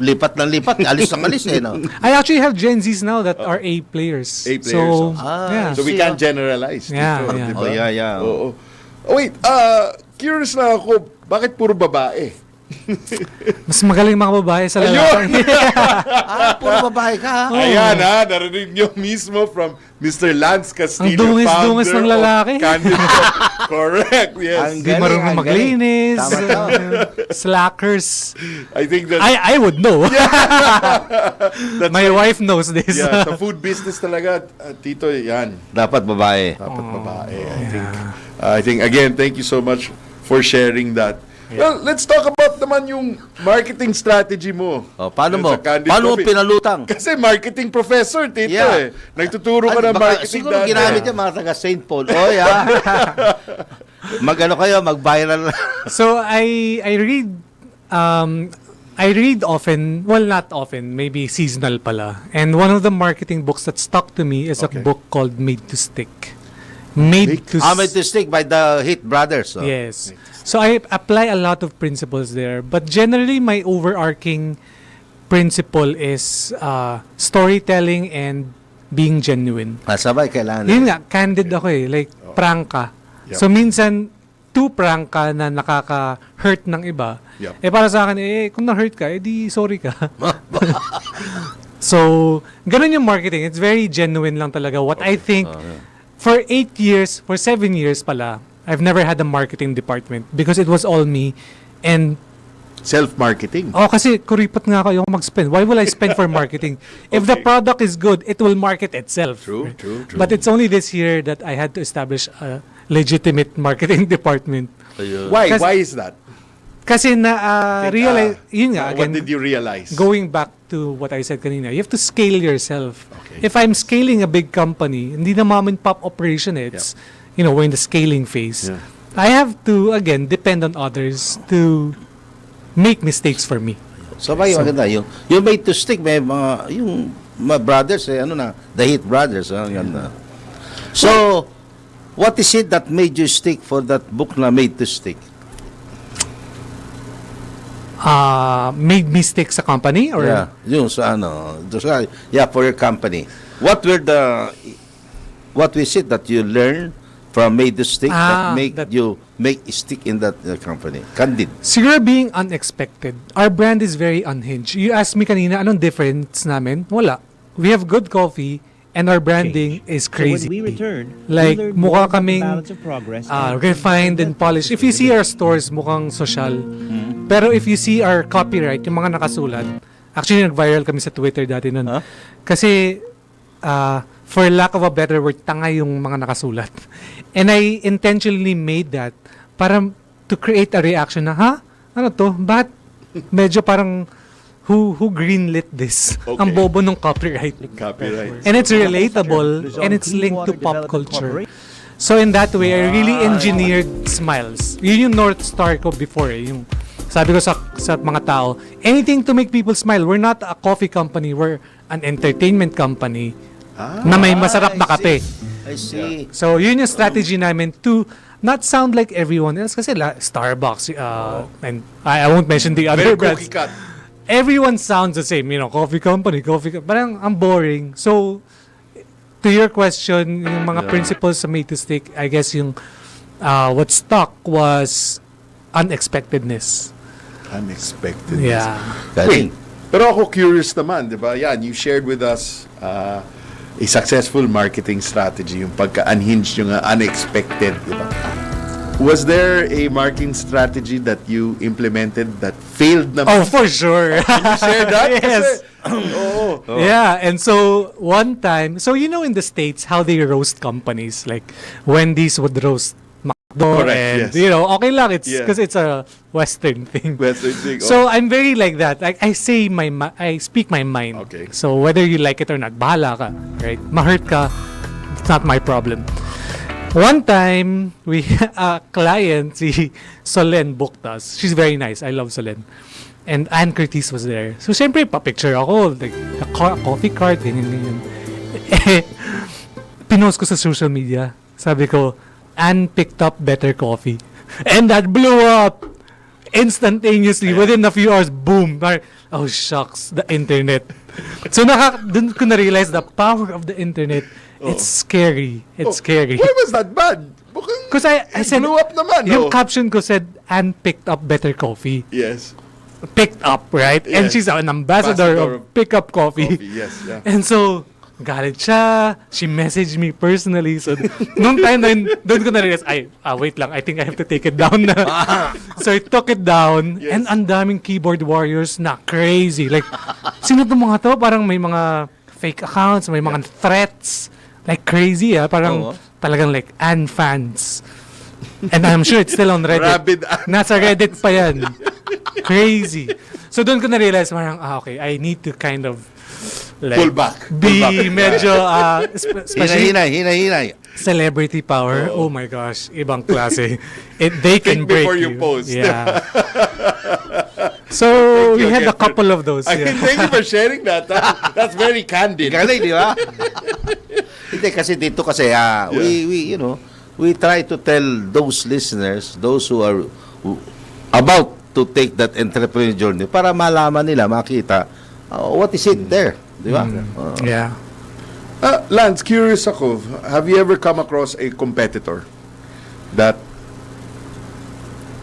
lipat ng lipat, alis ng alis eh, no? I actually have Gen Zs now that are A players. A players, So, Ah, yeah. So we can't generalize. Yeah, dito, yeah. di ba? Oh, yeah. Oo. Oh, wait, curious na ako, bakit puro babae? Mas magaling mga babae sa lalaki. Puro babae ka ha? Ayan narinig nyo mismo from Mr. Lance Castillo, Ang dungis-dungis ng lalaki. Candid Correct, yes. Ang Di marunong ang maglinis. Tama. Slackers. I think that, I would know. that's My wife knows this. yeah, sa food business talaga, Tito, yan. Dapat babae. Dapat babae, I think, again, thank you so much for sharing that. Well, let's talk about naman yung marketing strategy mo. Paano mo? Sa Candid Paano mo Coffee. pinalutang? Kasi marketing professor, Tito Yeah. Nagtuturo ka ng marketing siguro dati. ginamit yung mga taga St. Paul. Oy, Mag-ano kayo, mag-viral. So I read often, well not often, maybe seasonal pala. And one of the marketing books that stuck to me is a book called Made to Stick. Made to Stick by the Hit Brothers. Oh. Yes. So I apply a lot of principles there, but generally my overarching principle is storytelling and being genuine. Sabay, kailangan. Yun nga, candid ako eh. Like, prank ka. Yep. So, minsan, too prank ka na nakaka-hurt ng iba. Yep. Eh, para sa akin, kung na-hurt ka, di sorry ka. So, ganun yung marketing. It's very genuine lang talaga. What I think, for 8 years, for 7 years pala, I've never had a marketing department because it was all me. And Self-marketing. kasi kuripot nga ako yung mag-spend. Why will I spend for marketing? If the product is good, it will market itself. True. But it's only this year that I had to establish a legitimate marketing department. Why? Kasi- Why is that? Kasi realize, yun nga, What again, did you realize? going back to what I said kanina, you have to scale yourself. If I'm scaling a big company, hindi na mom and pop operation, it's, we're in the scaling phase. Yeah. I have to, again, depend on others to make mistakes for me. Sabay, maganda. Yung Made to Stick, may mga, yung mga brothers, the Hit Brothers. Ganda. So, what is it that made you stick for that book na Made to Stick? Made mistakes sa company? Or Yung sa for your company. What is it that you learned from Made to Stick that you make stick in that company? Candid. Siguro being unexpected. Our brand is very unhinged. You asked me kanina, anong difference namin? Wala. We have good coffee and our branding is crazy. So when we return, like, we learn mukha more about the kaming balance of progress and refined and polished. If you see our stores, mukhang social. Pero if you see our copyright, yung mga nakasulat, actually nag-viral kami sa Twitter dati nun. Kasi for lack of a better word, tanga yung mga nakasulat. And I intentionally made that para to create a reaction na, ha? Ano to? Bakit medyo parang who greenlit this? Okay. Ang bobo ng copyright. Copyright. And it's relatable and it's linked to pop culture. So in that way, I really engineered smiles. Yun yung North Star ko before eh. Yung sabi ko sa mga tao, anything to make people smile. We're not a coffee company. We're an entertainment company na may masarap na kape. I see. So yun yung strategy namin to not sound like everyone else. Kasi Starbucks, and I won't mention the other Very brands. cookie cut. Everyone sounds the same, coffee company. Parang ang boring. So, to your question, yung mga principles sa Made to Stick, I guess yung what stuck was unexpectedness. Unexpected. Yeah. Wait, pero ako curious naman, di ba? Yan, you shared with us a successful marketing strategy, yung pagka-unhinged, yung unexpected, di ba? Was there a marketing strategy that you implemented that failed naman? Oh, for sure. Can you share that? Yes. Oh. Yeah, and so one time, so in the States how they roast companies, like Wendy's would roast McDo, Correct, and yes. okay lang, it's Yeah. because it's a Western thing. Western thing, So I'm very like that. I speak my mind. Okay. So whether you like it or not, bahala ka, right? Ma-hurt ka, it's not my problem. One time, we a client, si Solen booked us. She's very nice. I love Solen. And Ann Curtis was there. So, syempre, pa-picture ako. Like, the coffee cart, ganyan. Pinost ko sa social media. Sabi ko, Ann picked up better coffee. And that blew up instantaneously. Within a few hours, boom. Oh, shucks, the internet. So, dun ko na-realize the power of the internet. It's scary. It's scary. Why was that bad? Because I said, blew up naman. yung caption ko said, Ann picked up better coffee. Yes. Picked up, right? And Yes. she's an ambassador of Pick Up Coffee. Yes, yeah. And so, galit siya. She messaged me personally. So, nung time na yun, doon ko na-realize, wait lang, I think I have to take it down na. So, I took it down. Yes. And ang daming keyboard warriors na crazy. Like, sino itong mga to? Parang may mga fake accounts, may mga threats. Like, crazy, Parang talagang like, Ann fans. And I'm sure it's still on Reddit. Rabid Nasa Reddit pa yan. Crazy. So, doon ko na-realize, parang, okay, I need to kind of, like, Pull back. be medyo, especially Hinay. celebrity power. Oh my gosh, ibang klase. They can Think break before you post. Yeah. So, we had a couple of those. I Yeah. thank you for sharing that. That's very candid. Galing, di ba? Hindi, kasi dito kasi, we try to tell those listeners, those who are about to take that entrepreneurial journey, para malaman nila, makita, what is it there? Di ba? Yeah. Lance, curious ako. Have you ever come across a competitor that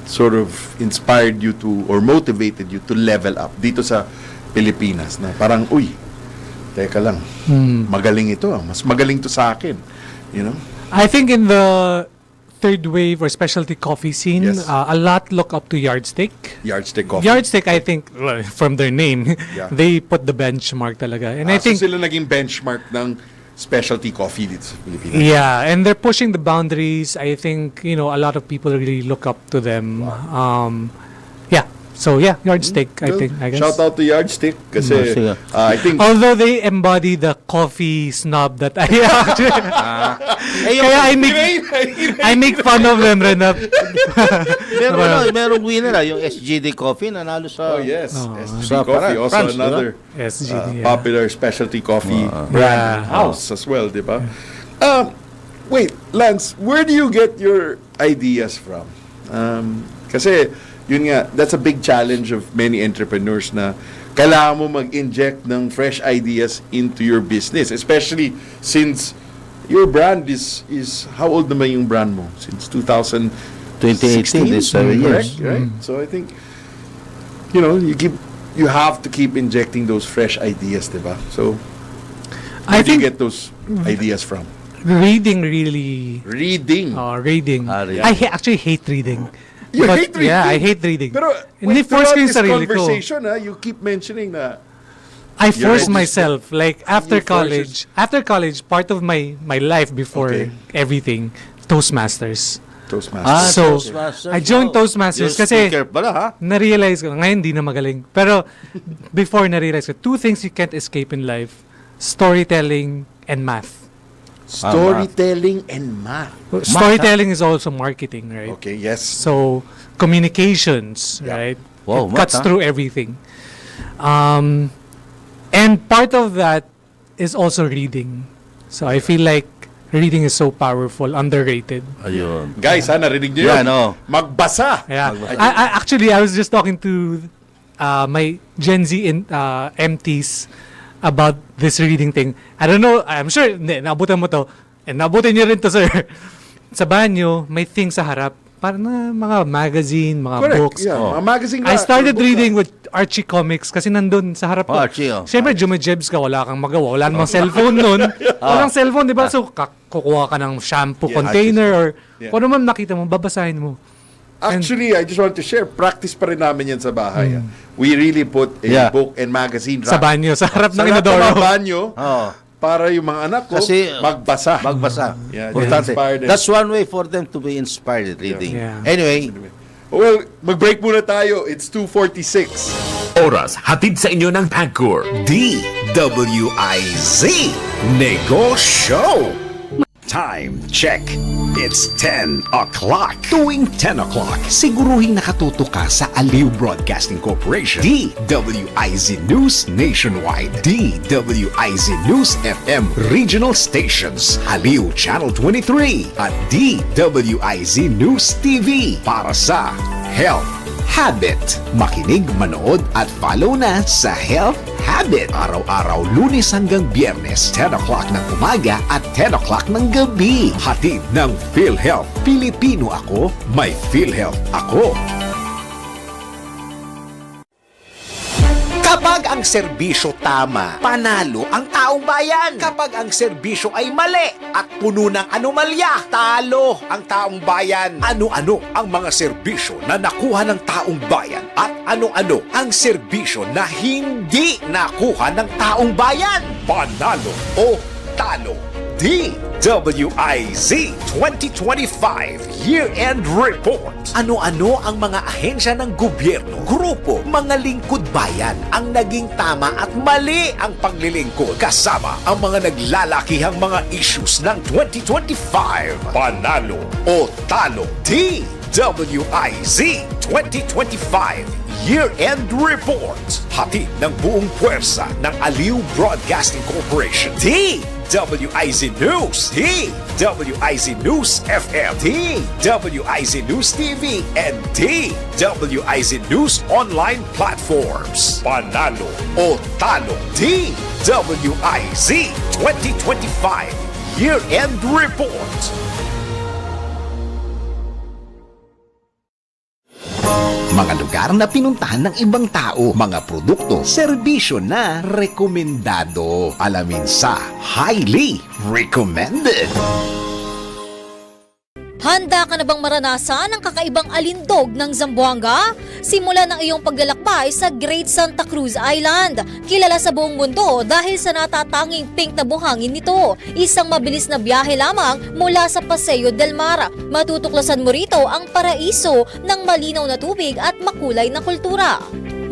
sort of inspired you to or motivated you to level up dito sa Pilipinas na parang, uy, teka lang, magaling ito. Mas magaling to sa akin. You know? I think in the third wave or specialty coffee scene, Yes. a lot look up to Yardstick. Yardstick coffee. Yardstick, I think, from their name, Yeah. they put the benchmark talaga. And I So think, sila naging benchmark ng specialty coffee dito sa Pilipinas. yeah, and they're pushing the boundaries. I think, a lot of people really look up to them. Yeah. So, yeah, Yardstick, I guess. Shout out to Yardstick kasi Sige. I think Although they embody the coffee snob that I actually... Kaya I make fun of them, Renap. Merong winner, yung SGD Coffee, nanalo sa... oh yes, Sa SGD Coffee also France, another SGD, yeah. popular specialty coffee brand Yeah. house as well, di ba? Wait, Lance, where do you get your ideas from? Kasi yun nga, that's a big challenge of many entrepreneurs na kailangan mo mag-inject ng fresh ideas into your business, especially since your brand is how old naman yung brand mo? Since 2018, 2018, this 7 years. correct, right? So I think you have to keep injecting those fresh ideas, diba? So where I do you think get those ideas from? reading really... Reading. Reading. Reading. I actually hate reading. You But, hate reading? Yeah, I hate reading. Pero Hindi throughout force ko yung this sarili ko. conversation, you keep mentioning na I You forced registered? myself, like after You forced college, part of my life before Okay. everything, Toastmasters. Toastmasters. So, Toastmasters. I joined Oh, Toastmasters you're kasi speaker pala, ha? na-realize ko, ngayon di na magaling. Pero before na-realize ko, two things you can't escape in life, storytelling and math. Storytelling and math. Storytelling is also marketing, right? Okay, yes. So, communications, right? Wow, It cuts math, through everything. And part of that is also reading. So, I feel like reading is so powerful, underrated. Ayun. Guys, narinig niyo Yan, yun? oh. Magbasa. Yeah. Actually, I was just talking to my Gen Z MTs about this reading thing. I don't know, I'm sure, naabutan mo to. And naabutin niyo rin to, sir. Sa banyo, may thing sa harap. Para na mga magazine, mga Correct. books. Yeah. Oh. Mga magazine I na, started book reading with Archie Comics kasi nandun sa harap ko. Archie, oh. Siyempre, jumajebs ka, wala kang magawa. Wala namang cellphone nun. Walang cellphone, di ba? So, kukuha ka ng shampoo Yeah, container or Yeah. kung ano man nakita mo, babasahin mo. Actually, I just want to share, practice pa rin namin yan sa bahay. We really put a Yeah. book and magazine Sa rack. banyo, sa harap ng Sa lahat ng inodoro. mga banyo, Oh. para yung mga anak ko, Kasi, magbasa. Magbasa. Yeah, Importante. inspired. That's one way for them to be inspired reading. Yeah. Anyway, Well, mag-break muna tayo. It's 2:46. Oras hatid sa inyo ng Pagcor. DWIZ Negoshow. Time check. It's 10 o'clock. Tuwing 10 o'clock, siguruhin nakatuto ka sa Aliw Broadcasting Corporation. DWIZ News Nationwide. DWIZ News FM Regional Stations. Aliw Channel 23 at DWIZ News TV para sa Health Habit. Makinig, manood at follow na sa Health Habit. Araw-araw, Lunes hanggang Biyernes, 10 o'clock ng umaga at 10 o'clock ng gabi. Hatid ng PhilHealth. Pilipino ako, may PhilHealth ako. Kapag ang serbisyo tama, panalo ang taong bayan. Kapag ang serbisyo ay mali at puno ng anomalya, talo ang taong bayan. Ano-ano ang mga serbisyo na nakuha ng taong bayan at ano-ano ang serbisyo na hindi nakuha ng taong bayan? Panalo o talo? DWIZ 2025 Year-End Report. Ano-ano ang mga ahensya ng gobyerno, grupo, mga lingkod bayan ang naging tama at mali ang paglilingkod kasama ang mga naglalakihang mga issues ng 2025. Panalo o talo? DWIZ 2025 Year-End Report. Hatid ng buong puwersa ng Aliw Broadcasting Corporation. DWIZ News, DWIZ News FM, DWIZ News TV, and DWIZ News online platforms. Panalo o talo? DWIZ 2025 Year-End Report. Mga lugar na pinuntahan ng ibang tao, mga produkto, serbisyo na rekomendado. Alamin sa Highly Recommended. Handa ka na bang maranasan ang kakaibang alindog ng Zamboanga? Simulan ang iyong paglalakbay sa Great Santa Cruz Island. Kilala sa buong mundo dahil sa natatanging pink na buhangin nito. Isang mabilis na biyahe lamang mula sa Paseo del Mar. Matutuklasan mo rito ang paraiso ng malinaw na tubig at makulay na kultura.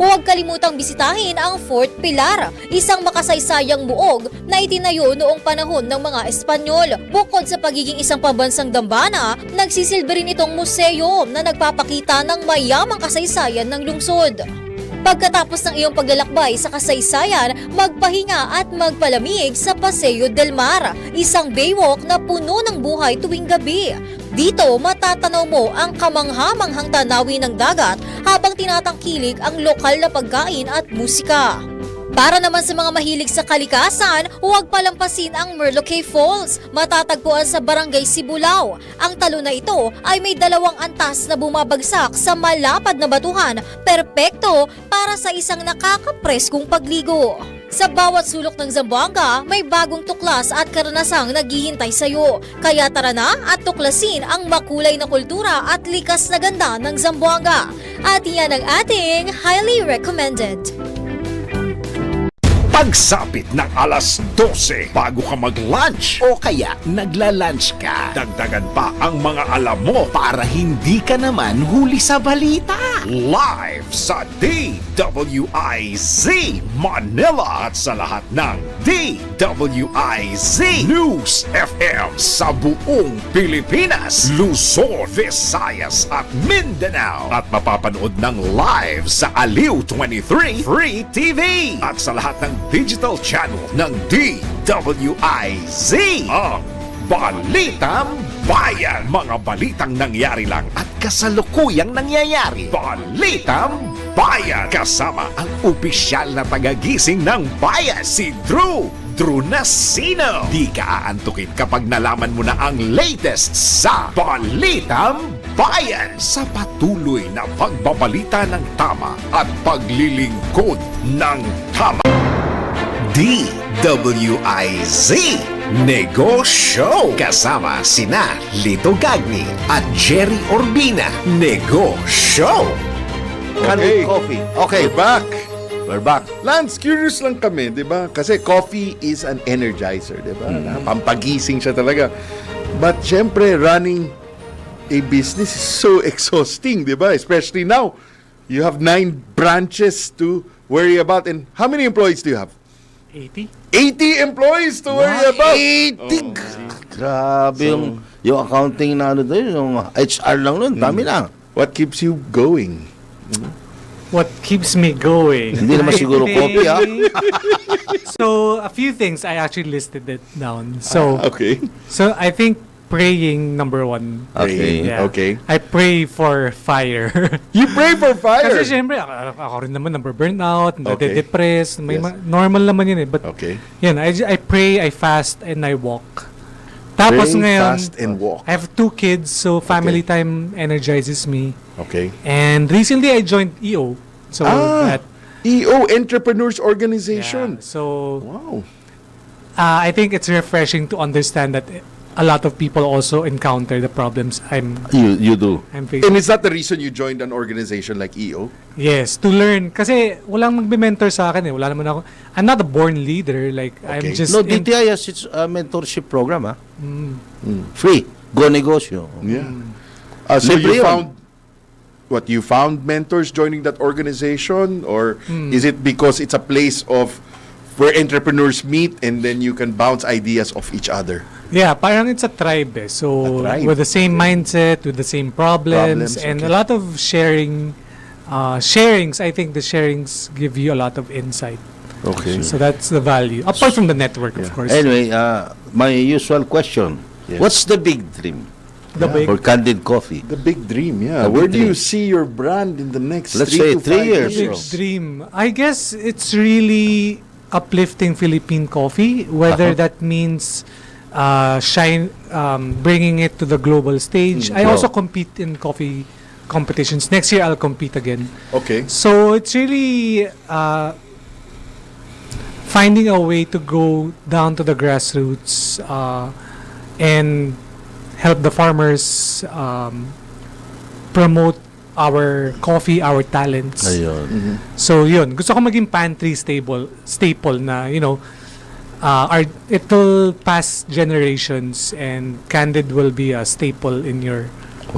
Huwag kalimutang bisitahin ang Fort Pilar, isang makasaysayang buog na itinayo noong panahon ng mga Espanyol. Bukod sa pagiging isang pambansang dambana, nagsisilbi rin itong museo na nagpapakita ng mayamang kasaysayan ng lungsod. Pagkatapos ng iyong paglalakbay sa kasaysayan, magpahinga at magpalamig sa Paseo del Mar, isang baywalk na puno ng buhay tuwing gabi. Dito matatanaw mo ang kamangha-manghang tanawin ng dagat habang tinatangkilik ang lokal na pagkain at musika. Para naman sa mga mahilig sa kalikasan, huwag palampasin ang Merloque Falls, matatagpuan sa Barangay Sibulao. Ang talo na ito ay may 2 antas na bumabagsak sa malapad na batuhan, perpekto para sa isang nakakapreskong pagligo. Sa bawat sulok ng Zamboanga, may bagong tuklas at karanasang naghihintay sa iyo. Kaya tara na at tuklasin ang makulay na kultura at likas na ganda ng Zamboanga. At yan ang ating Highly Recommended. Pagsapit ng alas 12 bago ka mag-lunch o kaya nagla-lunch ka, dagdagan pa ang mga alam mo para hindi ka naman huli sa balita. Live sa DWIZ Manila at sa lahat ng DWIZ News FM sa buong Pilipinas, Luzon, Visayas at Mindanao. At mapapanood ng live sa Aliw 23 Free TV at sa lahat ng digital channel ng DWIZ. Ang Balitang Bayan. Mga balitang nangyari lang at kasalukuyang nangyayari. Balitang Bayan. Kasama ang opisyal na tagagising ng bayan, si Drew Seno. Di ka aantukin kapag nalaman mo na ang latest sa Balitang Bayan sa patuloy na pagbabalita ng tama at paglilingkod ng tama. DWIZ Negoshow kasama sina Lito Gagni at Gerry Urbina. Negoshow. Candid coffee. Okay, We're back. we're back. Lance, curious lang kami, di ba? Kasi coffee is an energizer, di ba? Pampagising siya talaga. But syempre, running a business is so exhausting, di ba? Especially now, you have 9 branches to worry about. And how many employees do you have? 80? 80 employees to worry about. 80! Grabe yung accounting na ano doon, yung HR lang nun, dami lang. What keeps you going? What keeps me going? Hindi naman siguro coffee, ah. So, a few things, I actually listed it down. So, Okay. so I think praying, number one. Okay. Yeah. Okay. I pray for fire. You pray for fire. Kasi syempre, ako rin naman nababurnout, Okay. nade-depress, may Yes. normal naman yun eh. But Okay. yan, I pray, I fast, and I walk. Tapos Pray, ngayon, fast, and walk. I have 2 kids, so family time energizes me. Okay. And recently, I joined EO. So that, EO, Entrepreneurs yeah, Organization. so Wow. I think it's refreshing to understand that a lot of people also encounter the problems I'm You do. facing. And is that the reason you joined an organization like EO? Yes, to learn. Kasi walang magbe-mentor sa akin eh. Wala naman ako. I'm not a born leader. Like, I'm Okay. just... No, DTI has its mentorship program, ah. Free. Go Negoshow. Yeah. So Libre you yun. found you found mentors joining that organization, or is it because it's a place of where entrepreneurs meet and then you can bounce ideas off each other? Yeah, parang it's a tribe eh. So, A tribe. with the same mindset, with the same problems, and okay. a lot of sharings. I think the sharings give you a lot of insight. Okay. So that's the value. Apart from the network, of course. Anyway, my usual question. Yes. What's the big dream The big- for Candid Coffee? The big dream, yeah. The Where big do you dream. see your brand in the next Let's 3 say to 3 5 years. big Yes. dream. I guess it's really uplifting Philippine coffee, whether that means bringing it to the global stage. I also compete in coffee competitions. Next year, I'll compete again. Okay. So it's really finding a way to go down to the grassroots and help the farmers promote our coffee, our talents. Ayun. So yun, gusto ko maging pantry staple na, it will pass generations and Candid will be a staple in your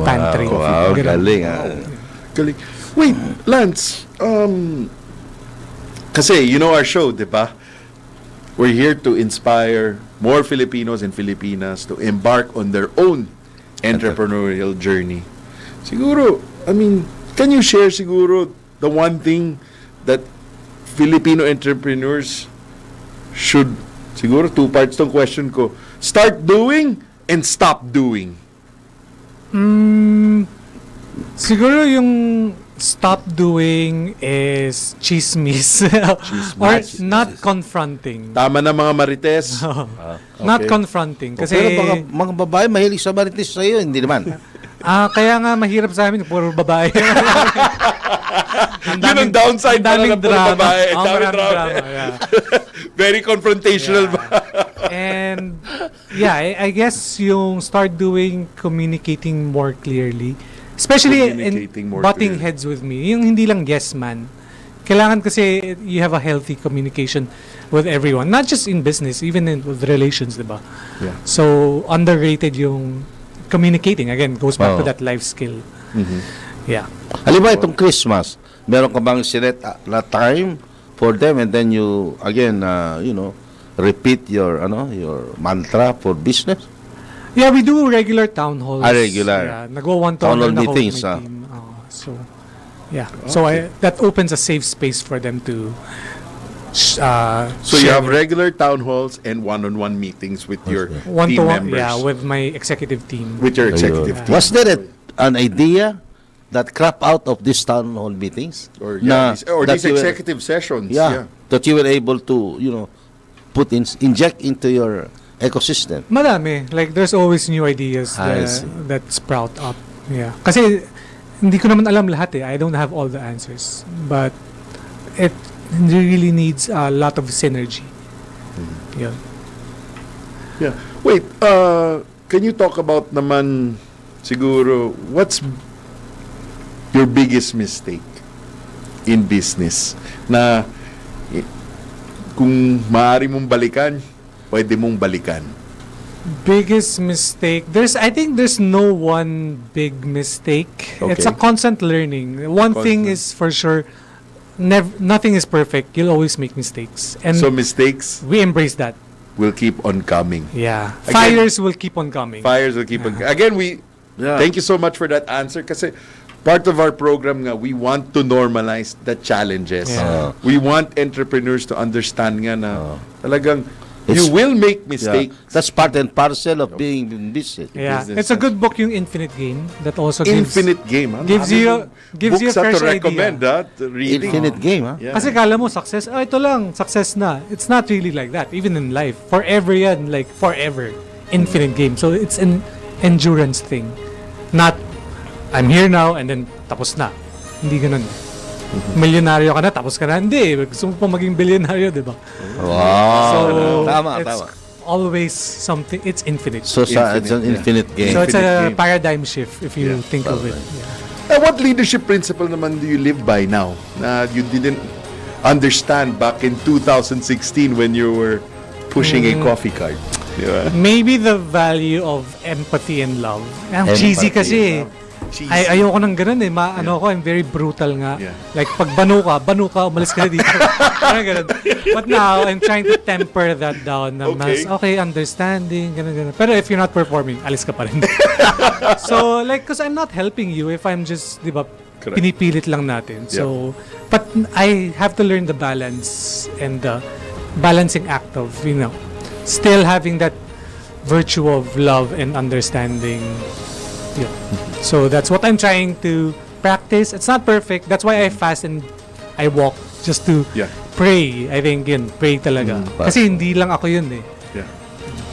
pantry. Wow, Ganun. galing, ah. Galing. Wait, Lance, kasi you know our show, di ba? We're here to inspire more Filipinos and Filipinas to embark on their own entrepreneurial journey. Siguro, I mean, can you share siguro the one thing that Filipino entrepreneurs should, siguro 2 parts tong question ko, start doing and stop doing? Siguro yung stop doing is chismis. Or not confronting. Tama na mga marites. Not Okay. confronting. Kasi, Pero mga babae mahilig sa marites sa'yo, hindi naman. kaya nga mahirap sa amin, puro babae. Yun ang downside pala ng puro babae. Oh, Daming maraming drama. drama, yeah. Very confrontational ba? And yeah, I guess yung start doing communicating more clearly. Especially in Communicating more butting clearly. heads with me. Yung hindi lang yes man. kailangan kasi you have a healthy communication with everyone. Not just in business, even with relations, di ba? Yeah. So, underrated yung communicating. Again, goes back to that life skill. Yeah. Halimbawa itong Christmas, meron ka bang sinet na time for them and then you, again, repeat your mantra for business? Yeah, we do regular town halls. Regular. Yeah, nagwa one Town hall na ako with meetings, my team. So, yeah. So, that opens a safe space for them to So you have regular town halls and one-on-one meetings with your team one-to-one, members. yeah, with my executive team. With your executive team. Was there an idea that crop out of these town hall meetings? Or that these you were- executive sessions. that you were able to, inject into your ecosystem. Madami. Like, there's always new ideas I see. that sprout up. Yeah. Kasi, hindi ko naman alam lahat eh. I don't have all the answers. But, it really needs a lot of synergy. Yeah. Yeah. Wait, can you talk about naman siguro what's your biggest mistake in business na kung maaari mong balikan, pwede mong balikan? Biggest mistake. I think there's no one big mistake. It's a Okay. constant learning. One thing is for sure, nothing is perfect. You'll always make mistakes. And So mistakes we embrace that. will keep on coming. Yeah. Again- Fires will keep on coming. Fires will keep on. Again, thank you so much for that answer kasi part of our program nga, we want to normalize the challenges. Yeah. We want entrepreneurs to understand nga na talagang you will make mistakes. That's part and parcel of being in business. Yeah. business It's a good book, yung Infinite Game, that also gives... Infinite game. Ha? gives Dami you- mong gives you a books fresh to recommend, idea. ha? Reading. Infinite game, ha? Yeah. Kasi kala mo success, ito lang, success na. It's not really like that. Even in life. Forever yan, like forever. Infinite game. So it's an endurance thing. Not, I'm here now and then tapos na. Hindi ganun. Milyonaryo ka na, tapos ka na. Hindi. Gusto mo pa maging bilyonaryo, di ba? Wow. So, tama, it's tama. always something, it's infinite. So it's an infinite game. So it's infinite a game. paradigm shift if you think of it. Yeah. What leadership principle naman do you live by now na you didn't understand back in 2016 when you were pushing a coffee cart? Di ba? Maybe the value of empathy and love. Ang cheesy kasi. Cheesy. Ayoko nang ganun eh. I'm very brutal nga. Yeah. Like, pag banu ka, umalis ka na dito. Parang ganun. But now, I'm trying to temper that down. Na mas, okay, understanding, ganun. Pero if you're not performing, alis ka pa rin. So, like, because I'm not helping you if I'm just, di ba, Correct. pinipilit lang natin. So, but I have to learn the balance and the balancing act of, still having that virtue of love and understanding. Yeah. So that's what I'm trying to practice. It's not perfect. That's why I fast and I walk just to pray. I think pray talaga. Kasi hindi lang ako yun eh. Yeah.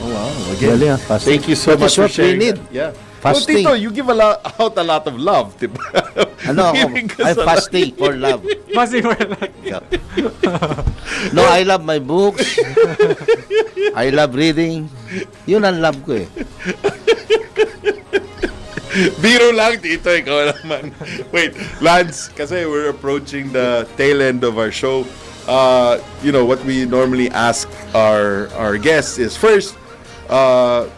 Oh, wow. Again, Galing, fasting. thank you so That much is for what we sharing need. that. Yeah. Fasting. Well, Tito, you give out a lot of love, diba? Giving us I'm a lot. fasting for love. Kasi wala. No, I love my books. I love reading. Yun ang love ko eh. Biro lang, Tito, ikaw naman. Wait, Lance, kasi we're approaching the tail end of our show. What we normally ask our guests is first,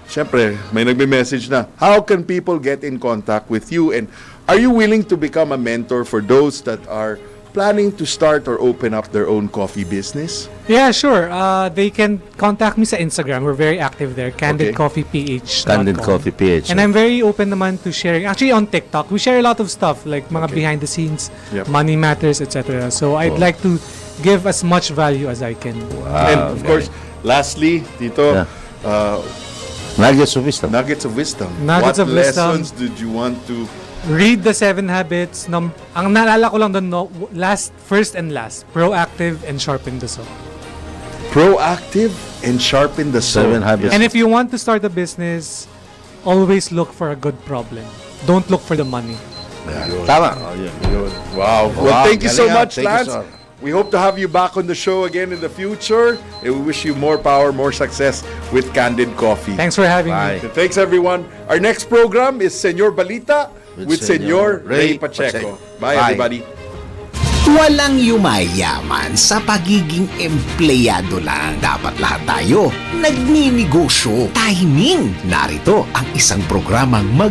syempre, may nagme-message na, how can people get in contact with you? And are you willing to become a mentor for those that are planning to start or open up their own coffee business? Yeah, sure. They can contact me sa Instagram. We're very active there. CandidCoffeePH. Candid Coffee PH. And I'm very open naman to sharing. Actually, on TikTok, we share a lot of stuff like mga behind the scenes, money matters, etc. So I'd like to give as much value as I can. And of course, lastly, Tito, Nuggets of wisdom. Nuggets of wisdom. Nuggets what of wisdom. lessons did you want to... Read the 7 habits. Ang naalala ko lang doon, first and last, proactive and sharpen the saw. Proactive and sharpen the saw. 7 habits. And if you want to start a business, always look for a good problem. Don't look for the money. Tama. Wow. Well, Wow, thank you so galing, much, thank you, Lance. sir. We hope to have you back on the show again in the future. And we wish you more power, more success with Candid Coffee. Thanks for having me. Bye. Thanks, everyone. Our next program is Senor Balita with Senor Ray Pacheco. Bye, Bye. everybody. Walang yumayaman sa pagiging empleyado lang. Dapat lahat tayo nagninegosyo. Timing! Narito ang isang programang